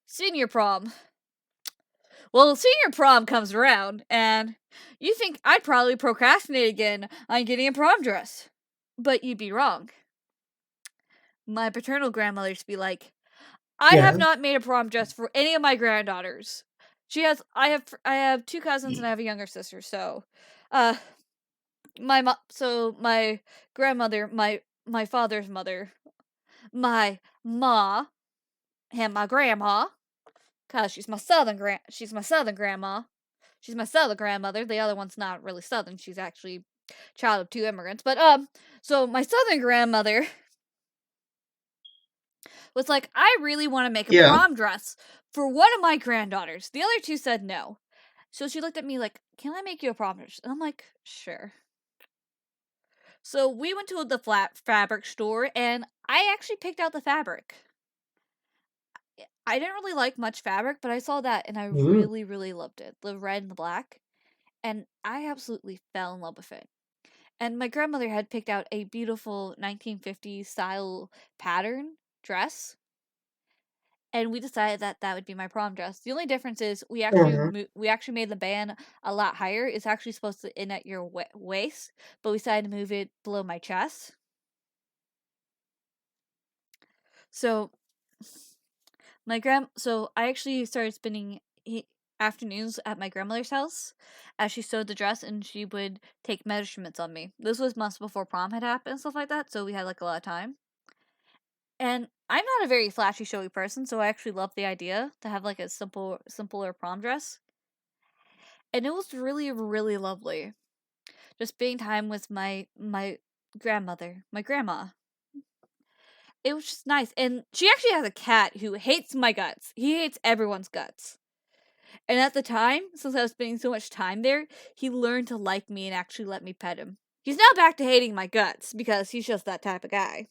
Senior prom. Well, senior prom comes around, and you think I'd probably procrastinate again on getting a prom dress. But you'd be wrong. My paternal grandmother used to be like, I have Yeah. not made a prom dress for any of my granddaughters. I have two cousins and I have a younger sister, so uh my grandmother, my father's mother, my ma and my grandma, cause she's my southern grandma. She's my southern grandmother. The other one's not really southern. She's actually child of two immigrants. But so my southern grandmother was like, I really want to make a Yeah. prom dress for one of my granddaughters. The other two said no. So she looked at me like, can I make you a prom dress? And I'm like, sure. So we went to the flat fabric store and I actually picked out the fabric. I didn't really like much fabric, but I saw that and I Ooh. really, really loved it. The red and the black. And I absolutely fell in love with it. And my grandmother had picked out a beautiful 1950s style pattern dress, and we decided that that would be my prom dress. The only difference is Uh-huh. we actually made the band a lot higher. It's actually supposed to end at your waist, but we decided to move it below my chest. So so I actually started spending afternoons at my grandmother's house as she sewed the dress, and she would take measurements on me. This was months before prom had happened and stuff like that, so we had like a lot of time. And I'm not a very flashy, showy person, so I actually love the idea to have like a simpler prom dress. And it was really, really lovely. Just spending time with my grandmother, my grandma. It was just nice. And she actually has a cat who hates my guts. He hates everyone's guts. And at the time, since I was spending so much time there, he learned to like me and actually let me pet him. He's now back to hating my guts because he's just that type of guy.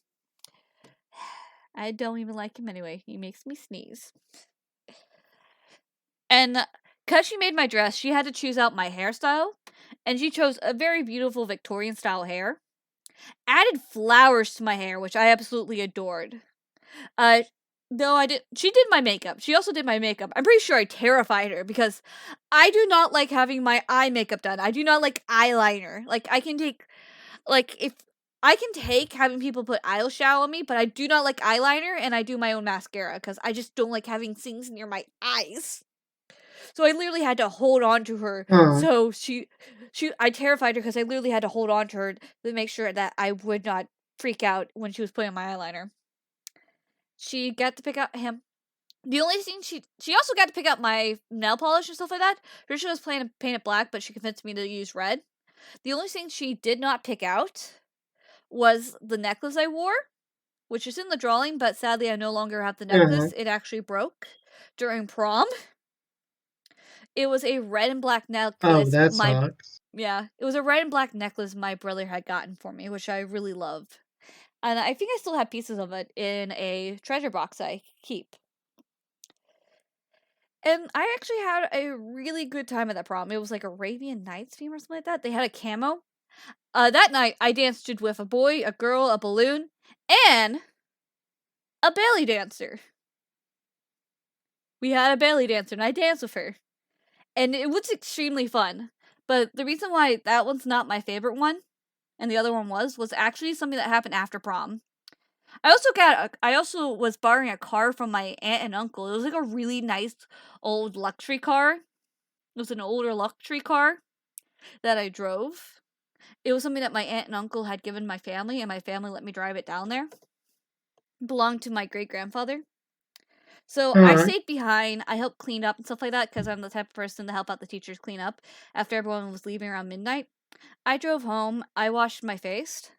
I don't even like him anyway. He makes me sneeze. And because she made my dress, she had to choose out my hairstyle. And she chose a very beautiful Victorian style hair. Added flowers to my hair, which I absolutely adored. Uh, no, I did. She did my makeup. She also did my makeup. I'm pretty sure I terrified her because I do not like having my eye makeup done. I do not like eyeliner. Like I can take, like if I can take having people put eyeshadow on me, but I do not like eyeliner, and I do my own mascara because I just don't like having things near my eyes. So I literally had to hold on to her. Oh. So I terrified her because I literally had to hold on to her to make sure that I would not freak out when she was putting on my eyeliner. She got to pick out him. The only thing she also got to pick out my nail polish and stuff like that. Her she was planning to paint it black, but she convinced me to use red. The only thing she did not pick out was the necklace I wore, which is in the drawing, but sadly I no longer have the Uh-huh. necklace. It actually broke during prom. It was a red and black Oh, necklace that sucks. it was a red and black necklace my brother had gotten for me, which I really love. And I think I still have pieces of it in a treasure box I keep. And I actually had a really good time at that prom. It was like Arabian Nights theme or something like that. They had a camo. That night I danced with a boy, a girl, a balloon, and a belly dancer. We had a belly dancer and I danced with her. And it was extremely fun. But the reason why that one's not my favorite one, and the other one was actually something that happened after prom. I also was borrowing a car from my aunt and uncle. It was like a really nice old luxury car. It was an older luxury car that I drove. It was something that my aunt and uncle had given my family, and my family let me drive it down there. It belonged to my great grandfather. So I Uh-huh. stayed behind. I helped clean up and stuff like that because I'm the type of person to help out the teachers clean up after everyone was leaving around midnight. I drove home. I washed my face.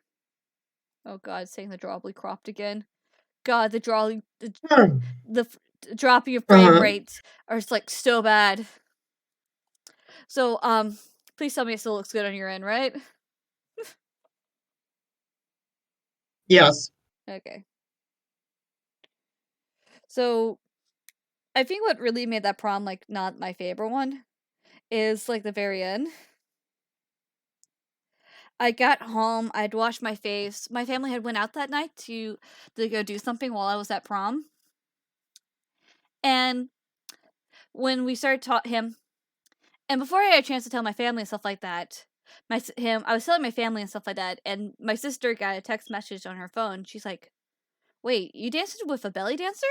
Oh God, saying the drawably cropped again. God, Hmm. the dropping of frame Uh-huh. rates are just like so bad. So please tell me it still looks good on your end, right? Yes. Okay. So I think what really made that prom like not my favorite one is like the very end. I got home, I'd washed my face. My family had went out that night to go do something while I was at prom. And when we started taught him, and before I had a chance to tell my family and stuff like that, I was telling my family and stuff like that, and my sister got a text message on her phone. She's like, "Wait, you danced with a belly dancer?"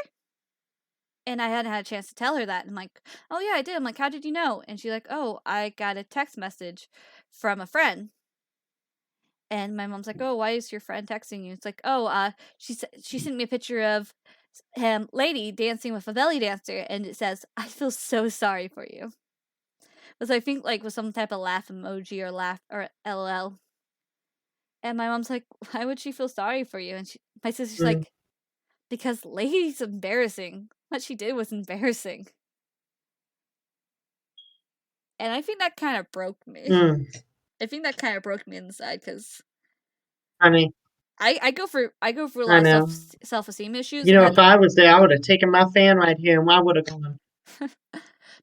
And I hadn't had a chance to tell her that. And I'm like, "Oh yeah, I did." I'm like, "How did you know?" And she's like, "Oh, I got a text message from a friend." And my mom's like, "Oh, why is your friend texting you?" It's like, "Oh, she sent me a picture of him lady dancing with a belly dancer, and it says, 'I feel so sorry for you.'" Because I think like with some type of laugh emoji or laugh or LOL. And my mom's like, "Why would she feel sorry for you?" And my sister's Mm, like, "Because lady's embarrassing. What she did was embarrassing." And I think that kind of broke me. mm, I think that kind of broke me inside because honey, I go for a I lot of know. self esteem issues, You and know, then if I was there, I would have taken my fan right here and I would have gone.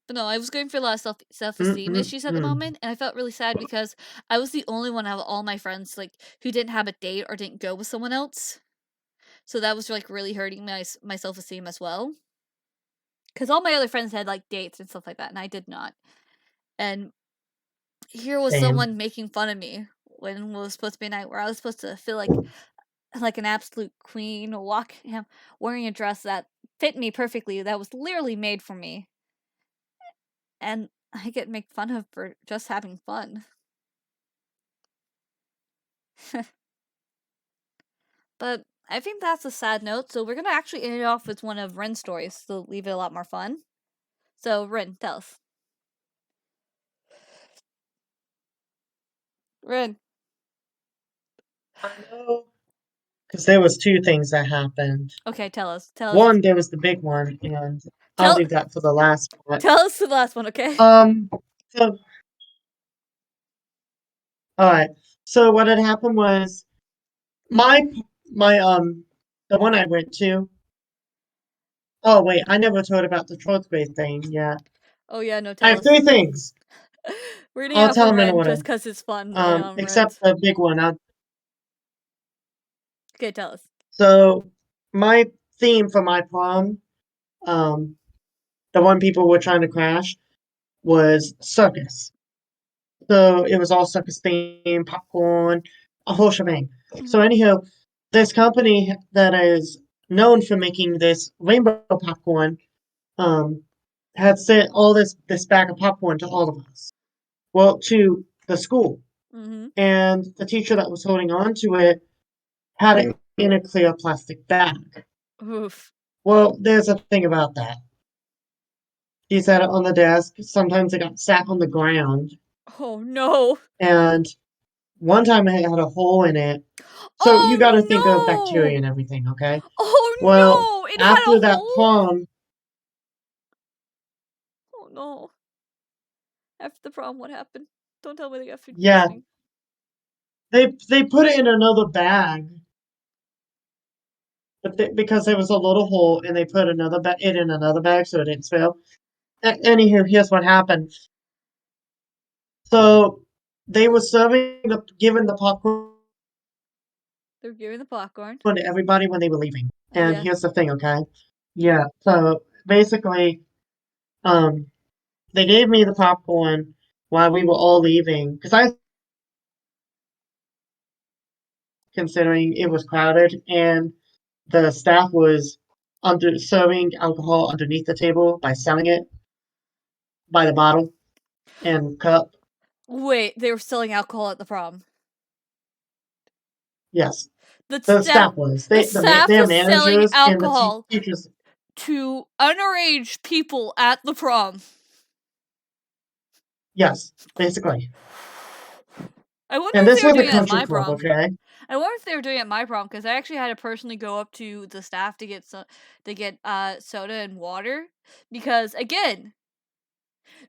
but no, I was going through a lot of self esteem issues at the Mm-mm-mm. moment, and I felt really sad because I was the only one out of all my friends like who didn't have a date or didn't go with someone else. So that was like really hurting my self esteem as well. Because all my other friends had like dates and stuff like that, and I did not. And here was Same. someone making fun of me when it was supposed to be a night where I was supposed to feel like an absolute queen, wearing a dress that fit me perfectly, that was literally made for me, and I get made fun of for just having fun. But I think that's a sad note, so we're gonna actually end it off with one of Ren's stories to leave it a lot more fun. So Ren, tell us. Ren, I know. Because there was two things that happened. okay, tell us. One, there was the big one, and I'll Tell leave that for the last part. tell us the last one, okay? Um, so, all right. So what had happened was my my the one I went to. Oh wait, I never told about the fourth grade thing yet. Oh yeah, no, I tell have three us. things. We're gonna I'll have tell one them in Ren order. just because it's fun on Except Ren's. the big one. Okay, tell us. So my theme for my prom, um, the one people were trying to crash, was circus. So it was all circus theme, popcorn, a whole shebang. Hmm. So anyhow, this company that is known for making this rainbow popcorn, um, had sent all this bag of popcorn to all of us. Well, to the school, Hmm. and the teacher that was holding on to it had it in a clear plastic bag. Oof. Well, there's a thing about that. He sat it on the desk. Sometimes it got sat on the ground. Oh no. And one time it had a hole in it. So you got to think of bacteria Oh and everything, okay? no. Oh Well, no. It had a after that hole. prom, Oh no. After the prom, what happened? Don't tell me they got food yeah, poisoning. they put it in another bag, but because there was a little hole, and they put it in another bag so it didn't spill. Anywho, here's what happened. So they were giving the popcorn They're giving the popcorn. to everybody when they were leaving. And Yeah. here's the thing, okay? Yeah. So basically, um, they gave me the popcorn while we were all leaving because I was considering it was crowded and the staff was under serving alcohol underneath the table by selling it by the bottle and cup. Wait, they were selling alcohol at the prom. Yes, The the staff, staff was. the staff Their was selling managers and the alcohol teachers. to underage people at the prom. Yes, basically. I wonder And if this they were was a doing it at country my club, prom. okay? I wonder if they were doing it at my prom because I actually had to personally go up to the staff to get soda and water because again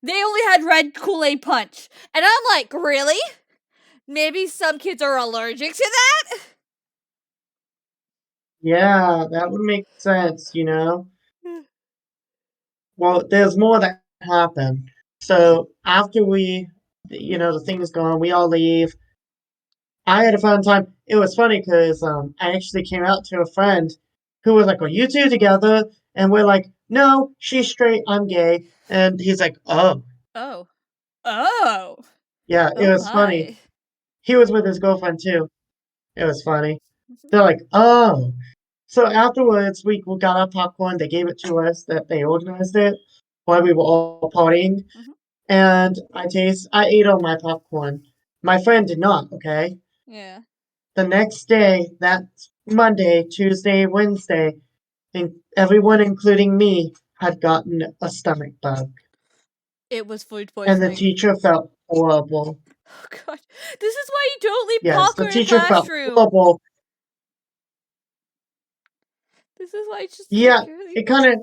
they only had red Kool-Aid punch, and I'm like, really? Maybe some kids are allergic to that. Yeah, that would make sense, you know? Well, there's more that happened. So after the thing is gone, we all leave. I had a fun time. It was funny because I actually came out to a friend who was like, "Are you two together?" And we're like, "No, she's straight, I'm gay." And he's like, "Oh, Oh, oh, yeah." It oh was funny. my! He was with his girlfriend too. It was funny. They're like, "Oh." So afterwards, we got our popcorn. They gave it to us. That they organized it while we were all partying. Mm-hmm. And I ate all my popcorn. My friend did not, okay? Yeah, The next day, that's Monday, Tuesday, Wednesday, and everyone, including me, had gotten a stomach bug. it was food And the poisoning. teacher felt horrible. Oh god, this is why you don't leave Yes, the popcorn in the teacher felt classroom. horrible. This is why you just Yeah, take your leave. it kind of,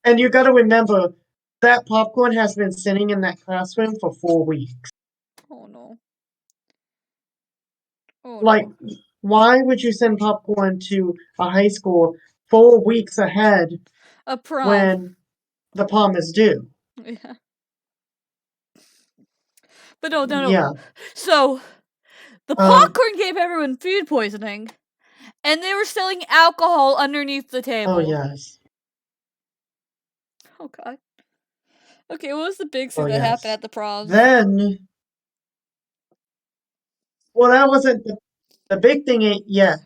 and you got to remember that popcorn has been sitting in that classroom for 4 weeks. Oh no! Oh Like, no! why would you send popcorn to a high school 4 weeks ahead A prom. when the prom is due? Yeah. But no, no, no. Yeah. So the Um. popcorn gave everyone food poisoning, and they were selling alcohol underneath the Oh table. yes. Oh god. Okay, what was the big Oh thing that happened yes. at the proms? Then, well, that wasn't the big thing ain't yet.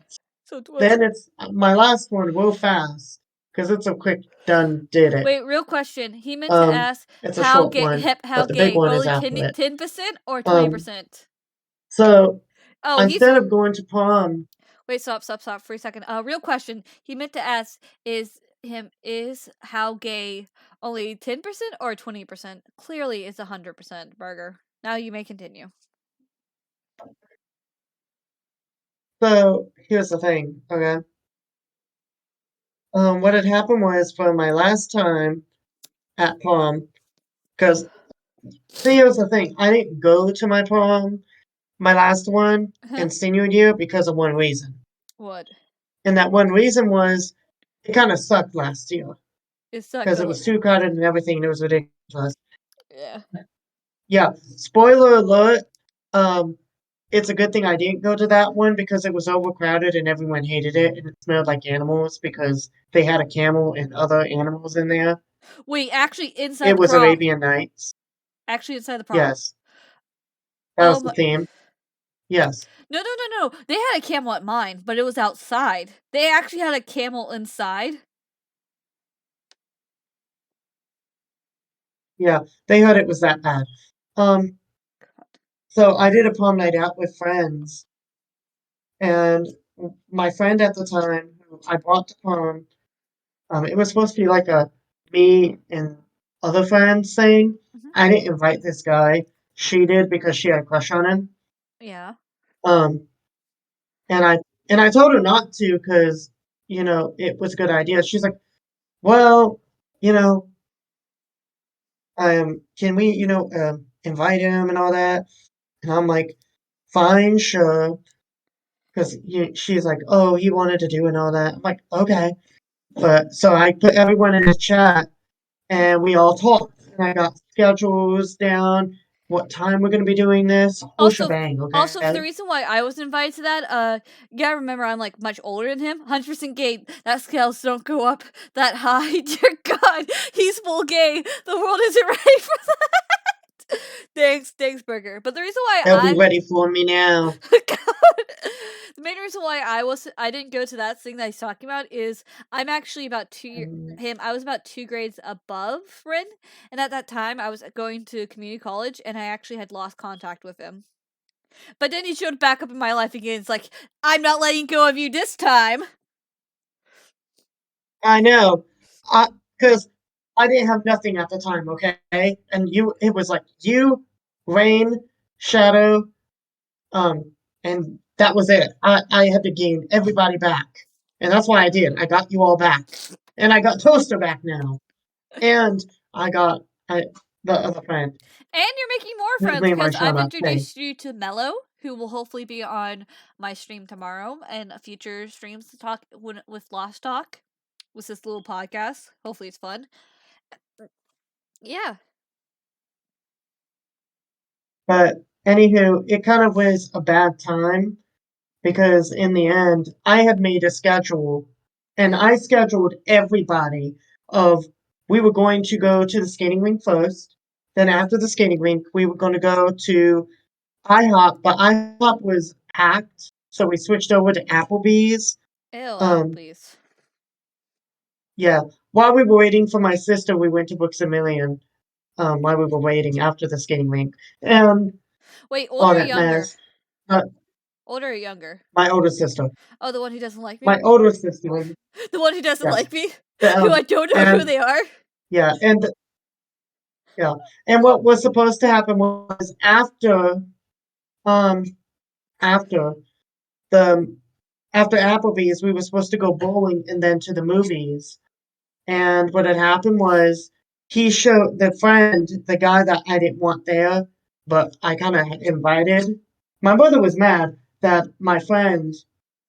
So what's Then it's my last one real fast because it's a quick done did it. wait? Real question. He meant to ask It's a short one, how but the big gay? one is Only after it. 10% or twenty Um. percent? So Oh, he's instead of going to prom, wait. Stop for a second. Real question. He meant to ask is how gay only 10% or 20%? Clearly, it's 100% burger. Now you may continue. so here's the thing, okay? What had happened was for my last time at prom, because see, here's the thing, I didn't go to my prom, my last one Huh? in senior year because of one reason. What? And that one reason was it kind of sucked last year It sucked because a it lot. was too crowded and everything, and it was ridiculous. Yeah. Yeah, spoiler alert. Um, it's a good thing I didn't go to that one because it was overcrowded and everyone hated it and it smelled like animals because they had a camel and other animals in there. Wait, actually inside It the was prom. Arabian Nights. Actually inside the prom. Yes, that Oh was the my. theme. Yes, No. They had a camel at mine, but it was outside. They actually had a camel inside. yeah, they heard it was that bad. Um, so I did a prom night out with friends, and my friend at the time, who I brought to prom, it was supposed to be like a me and other friends thing. Mhm. I didn't invite this guy. She did because she had a crush on him. Yeah. Um, and I told her not to because it was a good idea. She's like, well, you know, can we invite him and all that? And I'm like, fine, sure. Because she's like, oh, he wanted to do and all that. I'm like, okay. But so I put everyone in the chat and we all talked. And I got schedules down, what time we're going to be doing this, whole Also, shebang, also for the okay? reason why I was invited to that, you gotta remember I'm like much older than him. 100% gay. That scales don't go up that high. Dear God, he's full gay. The world isn't ready for that. Thanks, Burger. But the reason why They'll be ready for me now. God. The main reason why I didn't go to that thing that he's talking about is I'm actually about him. I was about 2 grades above Ren, and at that time I was going to community college, and I actually had lost contact with him. But then he showed back up in my life again. It's like, I'm not letting go of you this time. I know. Because I didn't have nothing at the time, okay? And it was like you, Rain, Shadow, and that was it. I had to gain everybody back. And that's why I did. I got you all back. And I got Toaster back now. And I got the other friend. And you're making more His friends name I because shut I've up. Hey. introduced you to Mello, who will hopefully be on my stream tomorrow and future streams to talk with Lost Talk with this little podcast. Hopefully, it's fun. Yeah. But anywho, it kind of was a bad time because in the end, I had made a schedule and I scheduled everybody of we were going to go to the skating rink first. Then after the skating rink, we were going to go to IHOP, but IHOP was packed, so we switched over to Applebee's. Ew, Um, Applebee's. yeah. While we were waiting for my sister, we went to Books a Million. While we were waiting after the skating rink and Wait, all older or that younger? mess. Uh, Older or younger? my older sister. Oh, the one who doesn't like me? My older sister. The one who doesn't Yes. like me? Who I don't know who And they are? yeah, and yeah, and what was supposed to happen was um after the after Applebee's, we were supposed to go bowling and then to the movies. And what had happened was he showed the friend, the guy that I didn't want there, but I kind of invited. My mother was mad that my friend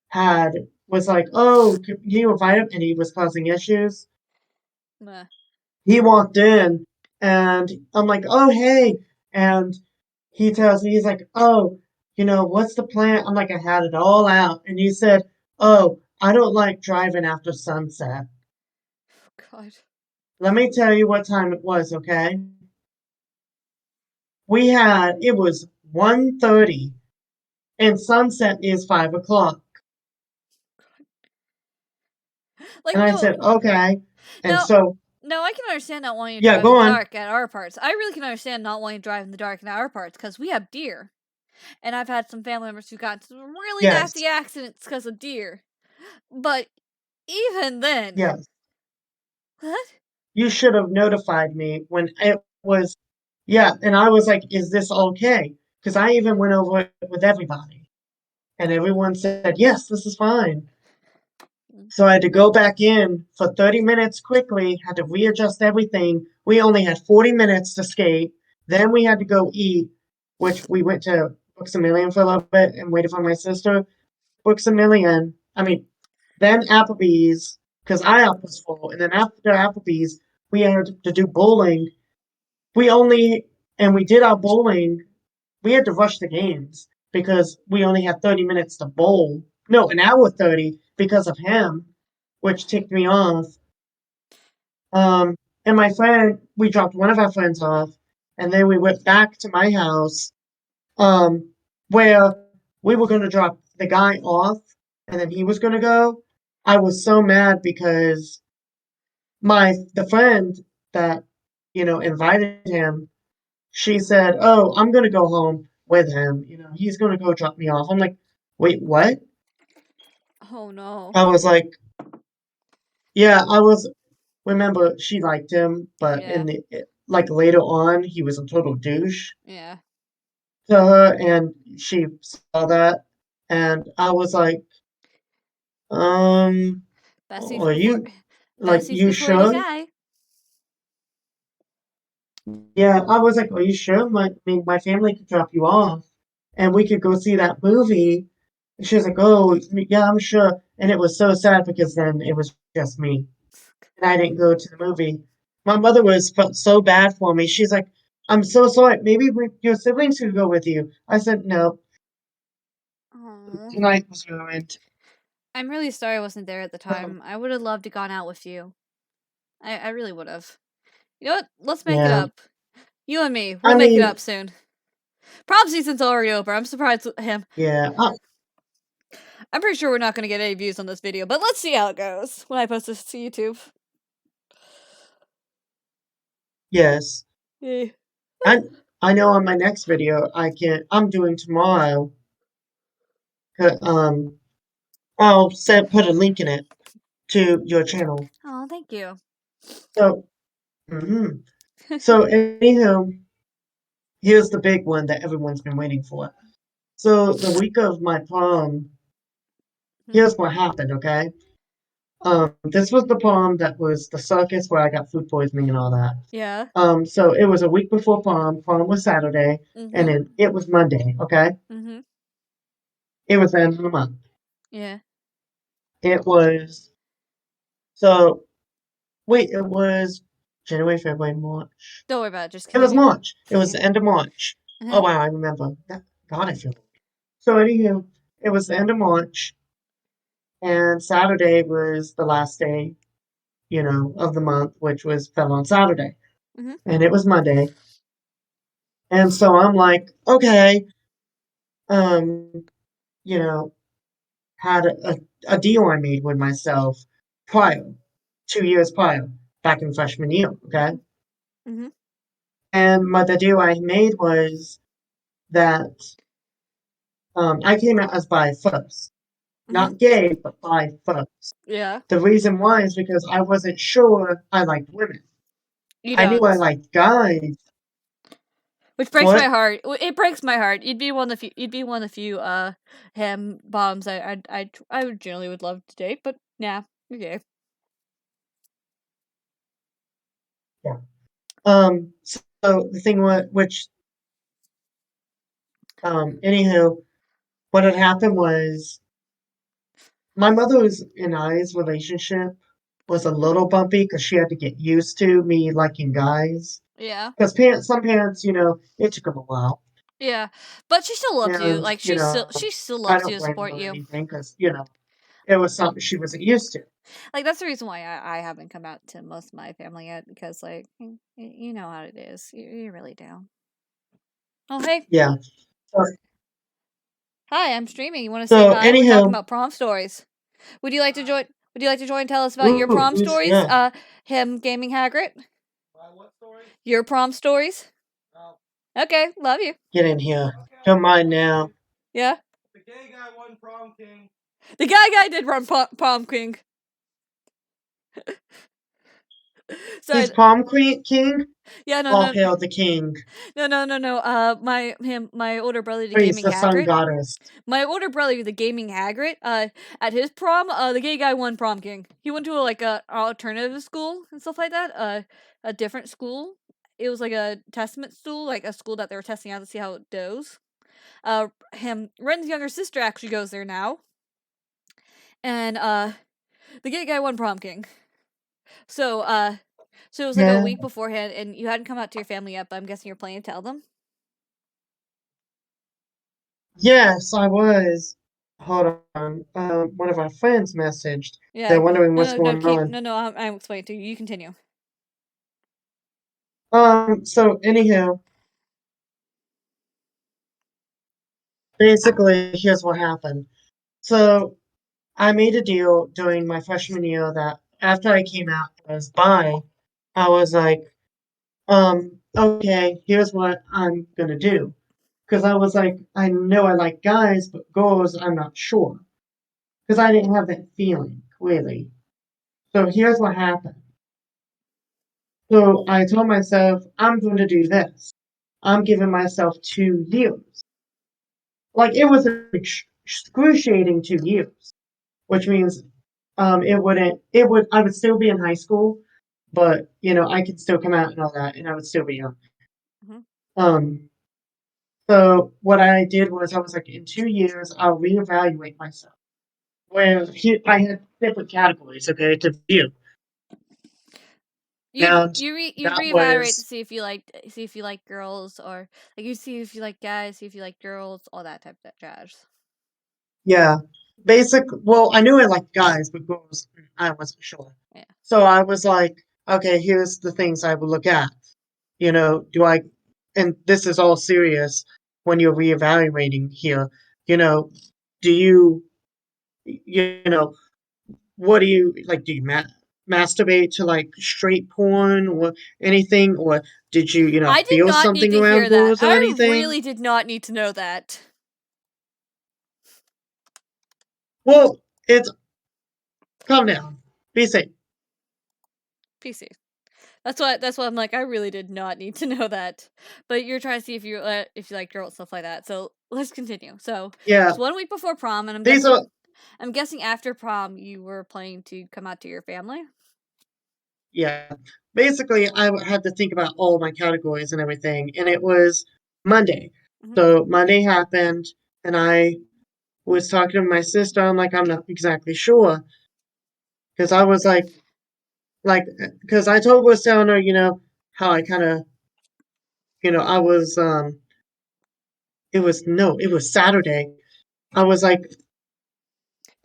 had was like, "Oh, can you invite him?" And he was causing issues. Nah. He walked in, and I'm like, "Oh, hey," and he tells me he's like, "Oh, what's the plan?" I'm like, "I had it all out," and he said, "Oh, I don't like driving after sunset." Oh, God. Let me tell you what time it was, okay? It was 1:30 and sunset is 5 o'clock. Like, And I no, said, okay. And no, so, no, I can understand not wanting to yeah, drive in go the on. dark at our parts. I really can understand not wanting to drive in the dark in our parts because we have deer. And I've had some family members who got into some really nasty Yes, accidents because of deer. But even then, yes. what? You should have notified me when it was, yeah. And I was like, is this okay? Because I even went over it with everybody. And everyone said, yes, this is fine. So I had to go back in for 30 minutes quickly, had to readjust everything. We only had 40 minutes to skate. Then we had to go eat, which we went to Books a Million for a little bit and waited for my sister. Books a Million. I mean, then Applebee's, because IHOP was full. And then after Applebee's, we had to do bowling. We only, and we did our bowling. We had to rush the games because we only had 30 minutes to bowl. No, an hour 30 because of him, which ticked me off. Um, and my friend, we dropped one of our friends off, and then we went back to my house, um, where we were going to drop the guy off, and then he was going to go. I was so mad because the friend that invited him, she said, "Oh, I'm going to go home with him. He's going to go drop me off." I'm like, "Wait, what?" Oh no. I was like, "Yeah, I was." Remember, she liked him, but Yeah. like later on, he was a total douche Yeah. to her, and she saw that, and I was like, um, Besties are before you like besties you before you sure? die. Yeah, I was like, are you sure? I mean, my family could drop you off, and we could go see that movie. And she was like, oh, yeah, I'm sure. And it was so sad because then it was just me, and I didn't go to the movie. My mother was felt so bad for me. She's like, I'm so sorry. Maybe your siblings could go with you. I said, no, Oh. tonight was ruined. I'm really sorry I wasn't there at the Um, time. I would have loved to gone out with you. I really would have. You know what? Let's make it yeah, up. You and me, we'll I make it mean, up soon. Prom season's already over. I'm surprised with him. yeah, I'm pretty sure we're not going to get any views on this video, but let's see how it goes when I post this to YouTube. yes. Yay. I I know on my next video I'm doing tomorrow. Um, put a link in it to your channel. Oh, thank you. So, so anywho, here's the big one that everyone's been waiting for. So the week of my prom, Mhm. here's what happened. Okay, this was the prom that was the circus where I got food poisoning and all that. Yeah. So it was a week before prom. Prom was Saturday, and Mhm. then it was Monday. Okay, Mhm. it was the end of the month. Yeah. It was so wait, it was January, February, March. Don't worry about it. Just It was continue. March. It was the end of March. Oh Uh-huh. wow, I remember that. God, I feel old. So anywho, it was the end of March, and Saturday was the last day, of the month, which was fell on Saturday, Mhm. and it was Monday. And so I'm like, okay, um, you know, had a deal I made with myself prior, 2 years prior, back in freshman year. Okay, Mhm. Mhm. and the deal I made was that I came out as bi first, Mhm. not gay, but bi first. Yeah. The reason why is because I wasn't sure I liked women. You I knew I don't. liked guys. Which breaks my What? heart. It breaks my heart. You'd be one of the few. You'd be one of the few ham bombs I would generally would love to date, but yeah, okay. Yeah. So the thing which anywho, what had happened was my mother's and I's relationship was a little bumpy because she had to get used to me liking guys. Yeah. Because some parents, it took them a while. Yeah. But she still loves you. And, Like she still I loves you don't and blame her support or you. anything because, it was something she wasn't used to. Like that's the reason why I haven't come out to most of my family yet because like you know how it is. You really do. Oh hey, Yeah. So, hi, I'm streaming. You want to say so hi? We're talking anywho, about prom stories. Would you like to join? Would you like to join? And tell us about your ooh, prom stories. yeah, Him gaming Hagrid. Your prom stories. Okay, love you. get in here. Don't mind now. Yeah. The guy did run prom king. He's Sorry. prom king. Yeah, no, All no, hail the king. no. My older brother, the Praise gaming the sun Hagrid. goddess. My older brother, the gaming Hagrid. At his prom, the gay guy won prom king. He went to like a alternative school and stuff like that. A different school. It was like a testament school, like a school that they were testing out to see how it goes. Ren's younger sister actually goes there now, and the gay guy won prom king. So so it was like a Yeah. week beforehand, and you hadn't come out to your family yet. But I'm guessing you're planning to tell them. Yes, I was. Hold on. One of our friends messaged. Yeah. They're wondering No, what's no, no. going Keep on. no. I'm explaining to you. You continue. So anyhow, basically, here's what happened. So I made a deal during my freshman year that after I came out as bi, I was like, okay, here's what I'm gonna do. Because I was like, I know I like guys, but girls, I'm not sure. Because I didn't have that feeling, really. So here's what happened. So I told myself, I'm going to do this. I'm giving myself 2 years. Like it was an excruciating 2 years, which means I would still be in high school, but I could still come out and all that, and I would still be young. Hmm. Um, so what I did was I was like, in 2 years, I'll reevaluate myself. Where I had different categories, okay, to view, and You that reevaluate to was see if you like girls or like you see if you like guys, see if you like girls, all that type of jazz. yeah, well, I knew I liked guys, but girls, I wasn't sure. Yeah. So I was like, okay, here's the things I would look at. Do I, and this is all serious when you're reevaluating here, you know, do you, you know, what do you, like, do you match? masturbate to like straight porn or anything, or did you, I did feel not need something to around hear that. girls or I anything? really did not need to know that. Well, it's calm down, be safe. PC. That's what I'm like. I really did not need to know that. But you're trying to see if you like girls stuff like that. So let's continue. So Yeah, it's 1 week before prom, and these are I'm guessing after prom you were planning to come out to your family. yeah. Basically, had to think about all my categories and everything, and it was Monday. Hmm. So Monday happened, and I was talking to my sister. I'm like, I'm not exactly sure because I was like, because I told was telling her, how I kind of, I was, it was no, it was Saturday. I was like,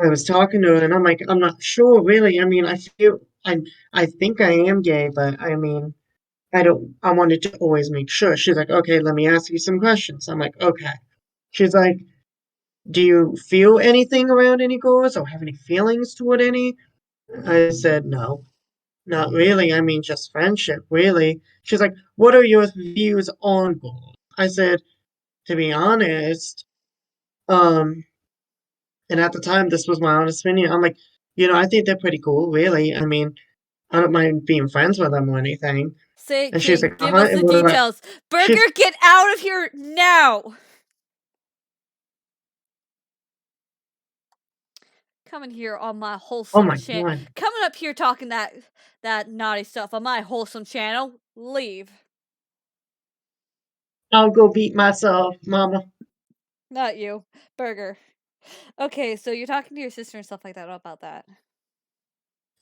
I was talking to her, and I'm like, I'm not sure, really. I mean, I think I am gay, but I mean, I don't, I wanted to always make sure. She's like, okay, let me ask you some questions. I'm like, okay. She's like, do you feel anything around any girls or have any feelings toward any? I said, no, not really. I mean, just friendship, really. She's like, what are your views on girls? I said, to be honest, um, and at the time, this was my honest opinion. I'm like, I think they're pretty cool, really. I mean, I don't mind being friends with them or anything. Say it, And she's King. like, uh Give huh. us And the what about? details. Burger, She's, get out of here now. Coming here on my oh wholesome my channel. god, Coming up here talking that naughty stuff on my wholesome channel. Leave. I'll go beat myself, mama. Not you, Burger. Okay, so you're talking to your sister and stuff like that about that.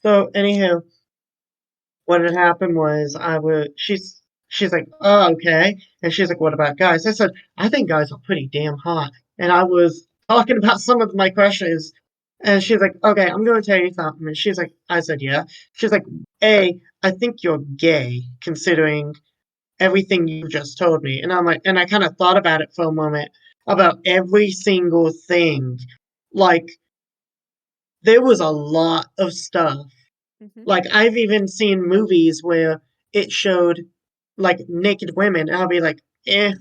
So, anywho, what had happened was she's like, oh, okay. And she's like, what about guys? I said, I think guys are pretty damn hot. And I was talking about some of my crushes. And she's like, okay, I'm going to tell you something. And she's like, I said, yeah. She's like, I think you're gay, considering everything you just told me. And I'm like, and I kind of thought about it for a moment about every single thing. Like, there was a lot of stuff. Hmm. Like, I've even seen movies where it showed like naked women, and I'll be like, eh,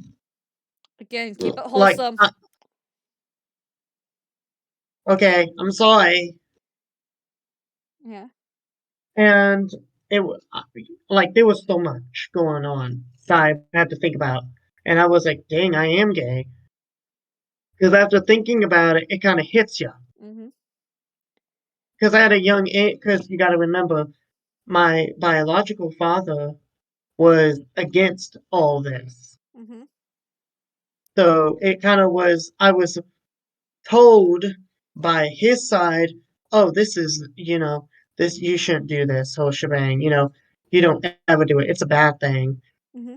Again, keep it like, wholesome. okay, I'm sorry. Yeah. And it was like there was so much going on that I had to think about, and I was like, dang, I am gay. Because after thinking about it, it kind of hits you. Hmm. Because I had a young age, because you got to remember, my biological father was against all this. Hmm. So it kind of was, I was told by his side, oh, this is, this, you shouldn't do this whole shebang. You don't ever do it. It's a bad thing. Hmm.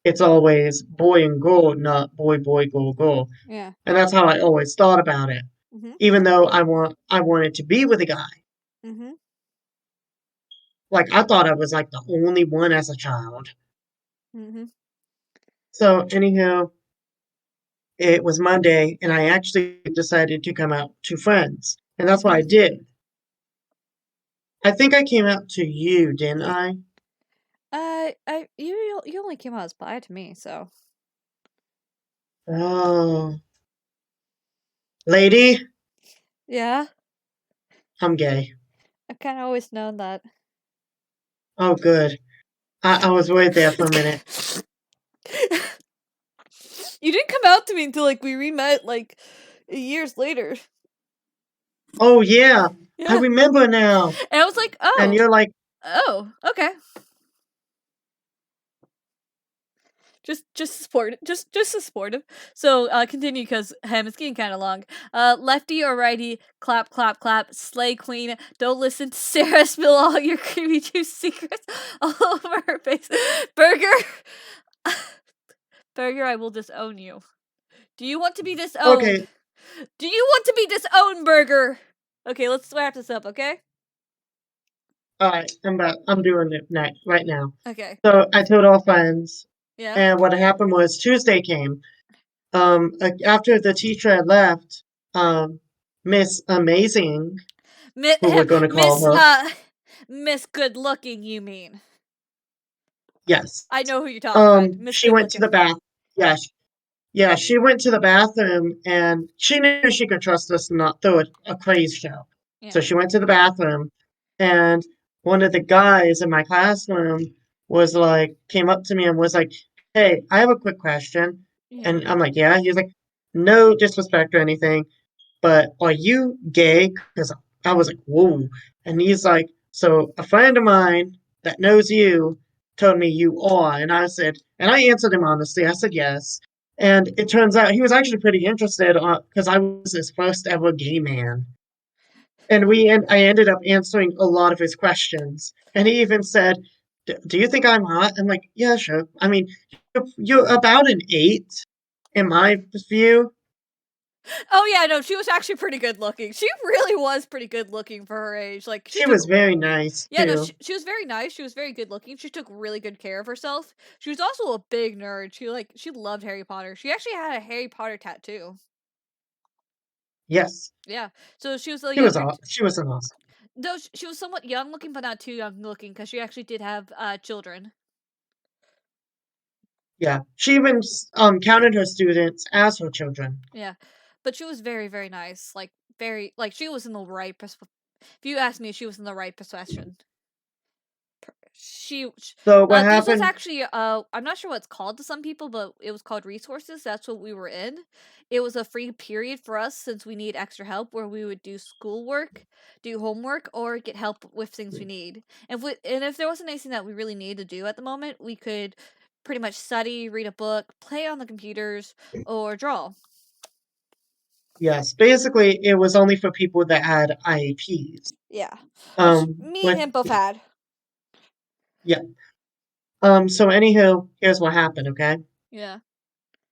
It's always boy and girl, not boy, boy, girl, girl. Yeah. And that's how I always thought about it. Hmm. Even though I wanted to be with a guy. Hmm. Like I thought I was like the only one as a child. Hmm. So anyhow, it was Monday, and I actually decided to come out to friends, and that's what Hmm. I did. I think I came out to you, didn't I? You only came out as bi to me, so Oh, lady, yeah. I'm gay. I kind of always known that. Oh, good. I was worried there for a minute. You didn't come out to me until like we re-met like years later. Oh yeah, I Yeah. remember now. And I was like, And "Oh. you're like, Oh, okay." Just supportive. Just as supportive. So, continue because it's getting kind of long. Lefty or righty, clap clap clap, slay queen. Don't listen to Sarah spill all your creamy juice secrets all over her face. Burger. Burger, I will disown you. Do you want to be disowned? okay, Do you want to be disowned, Burger? Okay, let's wrap this up, okay? all right, I'm back. I'm doing it right now. Okay. So I told all friends, Yeah. and what happened was Tuesday came. After the teacher had left, Miss Amazing, Mi- who we're going to call Miss her. Miss Good Looking, you mean? Yes. I know who you're talking about. Miss She Good went to Looking. the bath. Yeah, yeah, she went to the bathroom and she knew she could trust us and not throw a crazy show. So Yeah. she went to the bathroom and one of the guys in my classroom was like, came up to me and was like, "Hey, I have a quick question." Yeah. And I'm like, "Yeah." He was like, "No disrespect or anything, but are you gay?" Because I was like, "Whoa." And he's like, "So a friend of mine that knows you told me you are." And I said, and I answered him honestly. I said yes. And it turns out he was actually pretty interested because I was his first ever gay man. And I ended up answering a lot of his questions. And he even said, "Do you think I'm hot?" I'm like, "Yeah, sure." I mean, you're about an 8 in my view. Oh yeah, no, she was actually pretty good looking. She really was pretty good looking for her age. Like she She took was very nice yeah, no, too. she was very nice. She was very good looking. She took really good care of herself. She was also a big nerd. She loved Harry Potter. She actually had a Harry Potter tattoo. Yes. Yeah. So she was a She was younger aw she was an awesome. though she was somewhat young looking, but not too young looking because she actually did have children. Yeah. She even counted her students as her children. Yeah. But she was very, very nice. Like very like she was in the right if you ask me, she was in the right profession. So what This was happened? actually I'm not sure what it's called to some people, but it was called resources. That's what we were in. It was a free period for us since we need extra help where we would do schoolwork, do homework, or get help with things we need. And if there wasn't anything that we really needed to do at the moment, we could pretty much study, read a book, play on the computers, or draw. Yes. Basically, it was only for people that had IEPs. Yeah. Which me and With him both had. yeah. So anywho, here's what happened, okay? Yeah.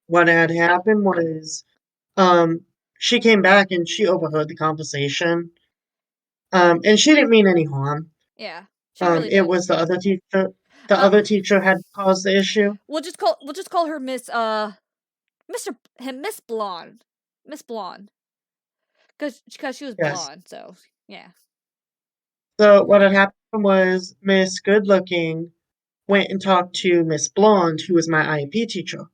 What had happened was um she came back and she overheard the conversation. And she didn't mean any harm. Yeah. She really It didn't. was the other teacher. The Uh other teacher had caused the issue. we'll just call her Miss Miss Blonde. Miss Blonde. Cause she was Yes. blonde, so yeah. So what had happened was Miss Good Looking went and talked to Miss Blonde, who was my IEP teacher,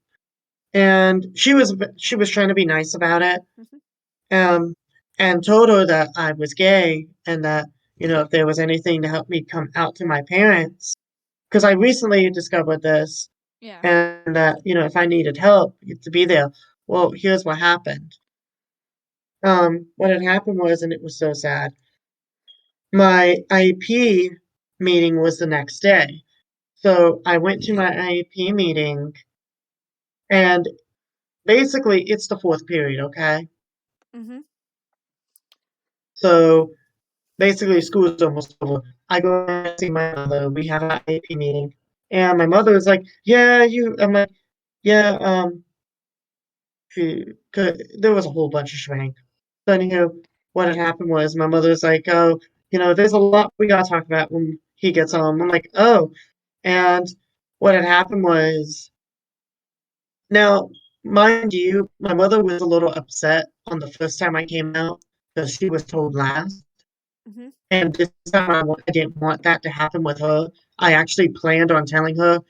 and she was trying to be nice about it, Mhm. um, and told her that I was gay and that if there was anything to help me come out to my parents, because I recently discovered this, Yeah. and that if I needed help to be there. Well, here's what happened. What had happened was, and it was so sad. My IEP meeting was the next day. So I went to my IEP meeting, and basically it's the fourth period, okay? Mhm. So basically school is almost over. I go and see my mother. We have an IEP meeting, and my mother was like, "Yeah, you." I'm like, "Yeah." There was a whole bunch of shebang. So anyhow, what had happened was my mother was like, "Oh, there's a lot we gotta talk about when he gets home." I'm like, "Oh," and what had happened was now, mind you, my mother was a little upset on the first time I came out because she was told last. Mhm. And this time I didn't want that to happen with her. I actually planned on telling her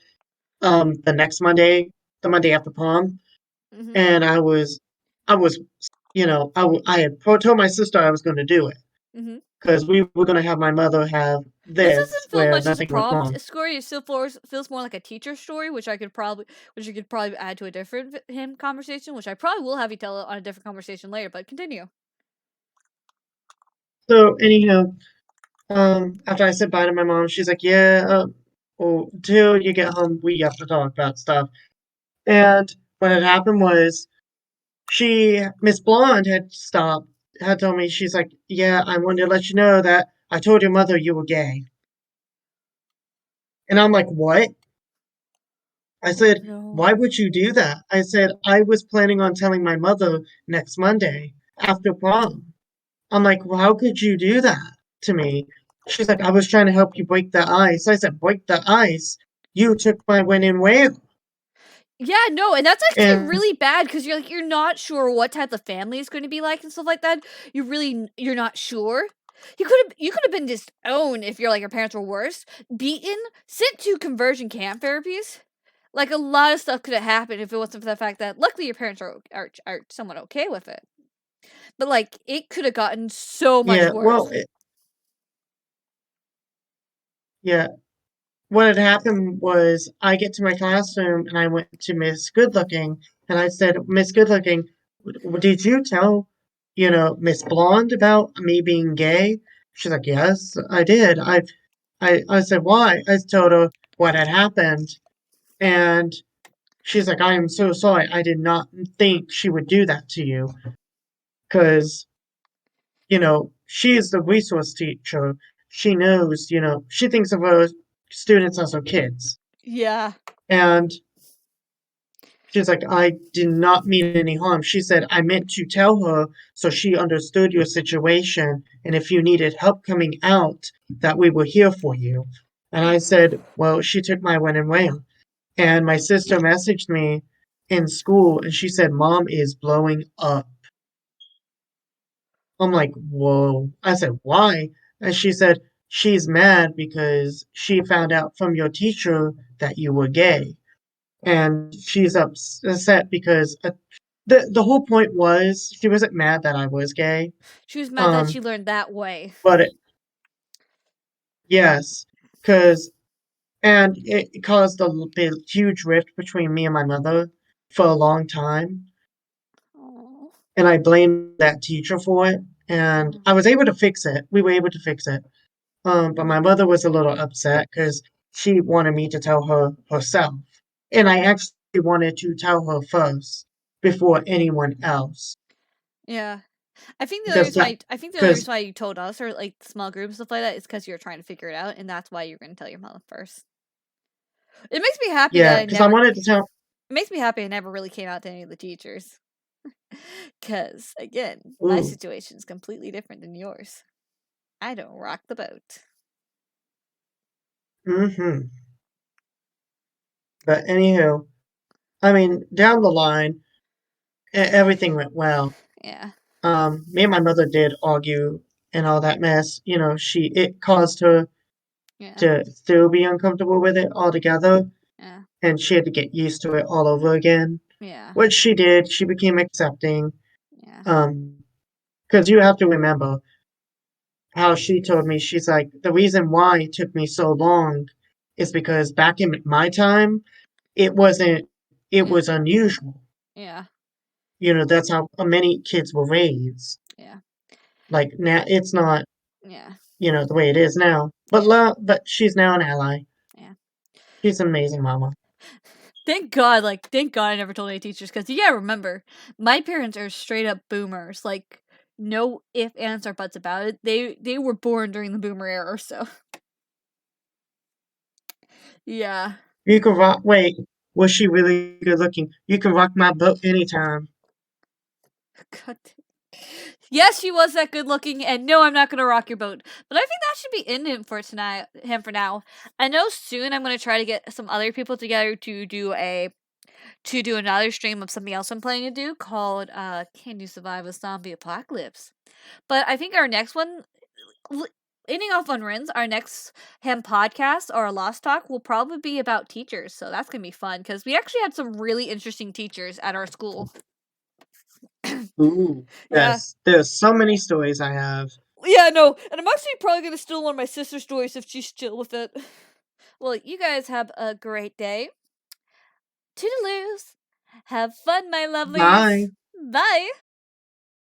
the next Monday, the Monday after prom, Mhm. and I was, I had told my sister I was going to do it Mhm. because we were going to have my mother have This this doesn't feel where much as a nothing went prom wrong. story. It still feels more like a teacher story, which you could probably add to a different him conversation, which I probably will have you tell on a different conversation later. But continue. So anyhow, after I said bye to my mom, she's like, "Yeah, well, till you get home, we have to talk about stuff." And what had happened was Miss Blonde had told me, she's like, "Yeah, I wanted to let you know that I told your mother you were gay." And I'm like, "What?" I Oh said, "Why no. would you do that?" I said, "I was planning on telling my mother next Monday after prom." I'm like, "Well, how could you do that to me?" She's like, "I was trying to help you break the ice." I said, "Break the ice? You took my when and where." Yeah, no, and that's actually And really bad because you're not sure what type of family it's going to be like and stuff like that. You're not sure. You could have been disowned if your parents were worse, beaten, sent to conversion camp therapies. Like a lot of stuff could have happened if it wasn't for the fact that luckily your parents are somewhat okay with it. But it could have gotten so much Yeah, well, worse. yeah. What had happened was I get to my classroom and I went to Miss Goodlooking and I said, Miss Goodlooking, did you tell, Miss Blonde about me being gay? She's like, yes, I did. I said, why? I told her what had happened. And she's like, I am so sorry. I did not think she would do that to you. Because, she is the resource teacher. She knows, she thinks of her students as her kids. Yeah. And she's like, I did not mean any harm. She said, I meant to tell her so she understood your situation. And if you needed help coming out, that we were here for you. And I said, well, she took my when and where. And my sister messaged me in school and she said, Mom is blowing up. I'm like, whoa. I said, why? And she said, she's mad because she found out from your teacher that you were gay. And she's upset because the whole point was she wasn't mad that I was gay. She was mad that Um, she learned that way. but yes, because and it caused a big, huge rift between me and my mother for a long time, Oh. and I blamed that teacher for it. And I was able to fix it. We were able to fix it. But my mother was a little upset because she wanted me to tell her herself, and I actually wanted to tell her first before anyone else Yeah. because that I think the only because reason why you told us or small groups stuff like that is because you were trying to figure it out, and that's why you're going to tell your mom first. It makes me happy that yeah, because I wanted to tell. it makes me happy I never really came out to any of the teachers. Cause again, my Ooh, situation is completely different than yours. I don't rock the boat. mm-hmm. But anywho, I mean, down the line, everything went well. Yeah, Me and my mother did argue and all that mess. It caused her yeah, to still be uncomfortable with it altogether, yeah, and she had to get used to it all over again, yeah, which she did. She became accepting. yeah, Um, because you have to remember how she told me, she's like, the reason why it took me so long is because back in my time, it wasn't, it yeah, was unusual. yeah, That's how many kids were raised. yeah, Like now, it's not, yeah, the way it is now. But yeah, but she's now an ally. yeah. She's an amazing mama. Thank God I never told any teachers because you gotta remember, my parents are straight up boomers. No if, ands, or buts about it. They were born during the boomer era, so yeah. You can rock. Wait, was she really good looking? You can rock my boat anytime. God. Yes, she was that good looking, and no, I'm not gonna rock your boat. But I think that should be in him for tonight. Him for now. I know soon I'm gonna try to get some other people together to do another stream of something else I'm planning to do called "Can You Survive a Zombie Apocalypse?" But I think our next one, ending off on Rins, our next him podcast or a Lost Talk will probably be about teachers. So that's gonna be fun because we actually had some really interesting teachers at our school. Ooh, Yeah. yes. There's so many stories I have. Yeah, no, and I'm actually probably gonna steal one of my sister's stories if she's chill with it. Well, you guys have a great day. Toodaloos. Have fun, my lovelies. Bye. Bye.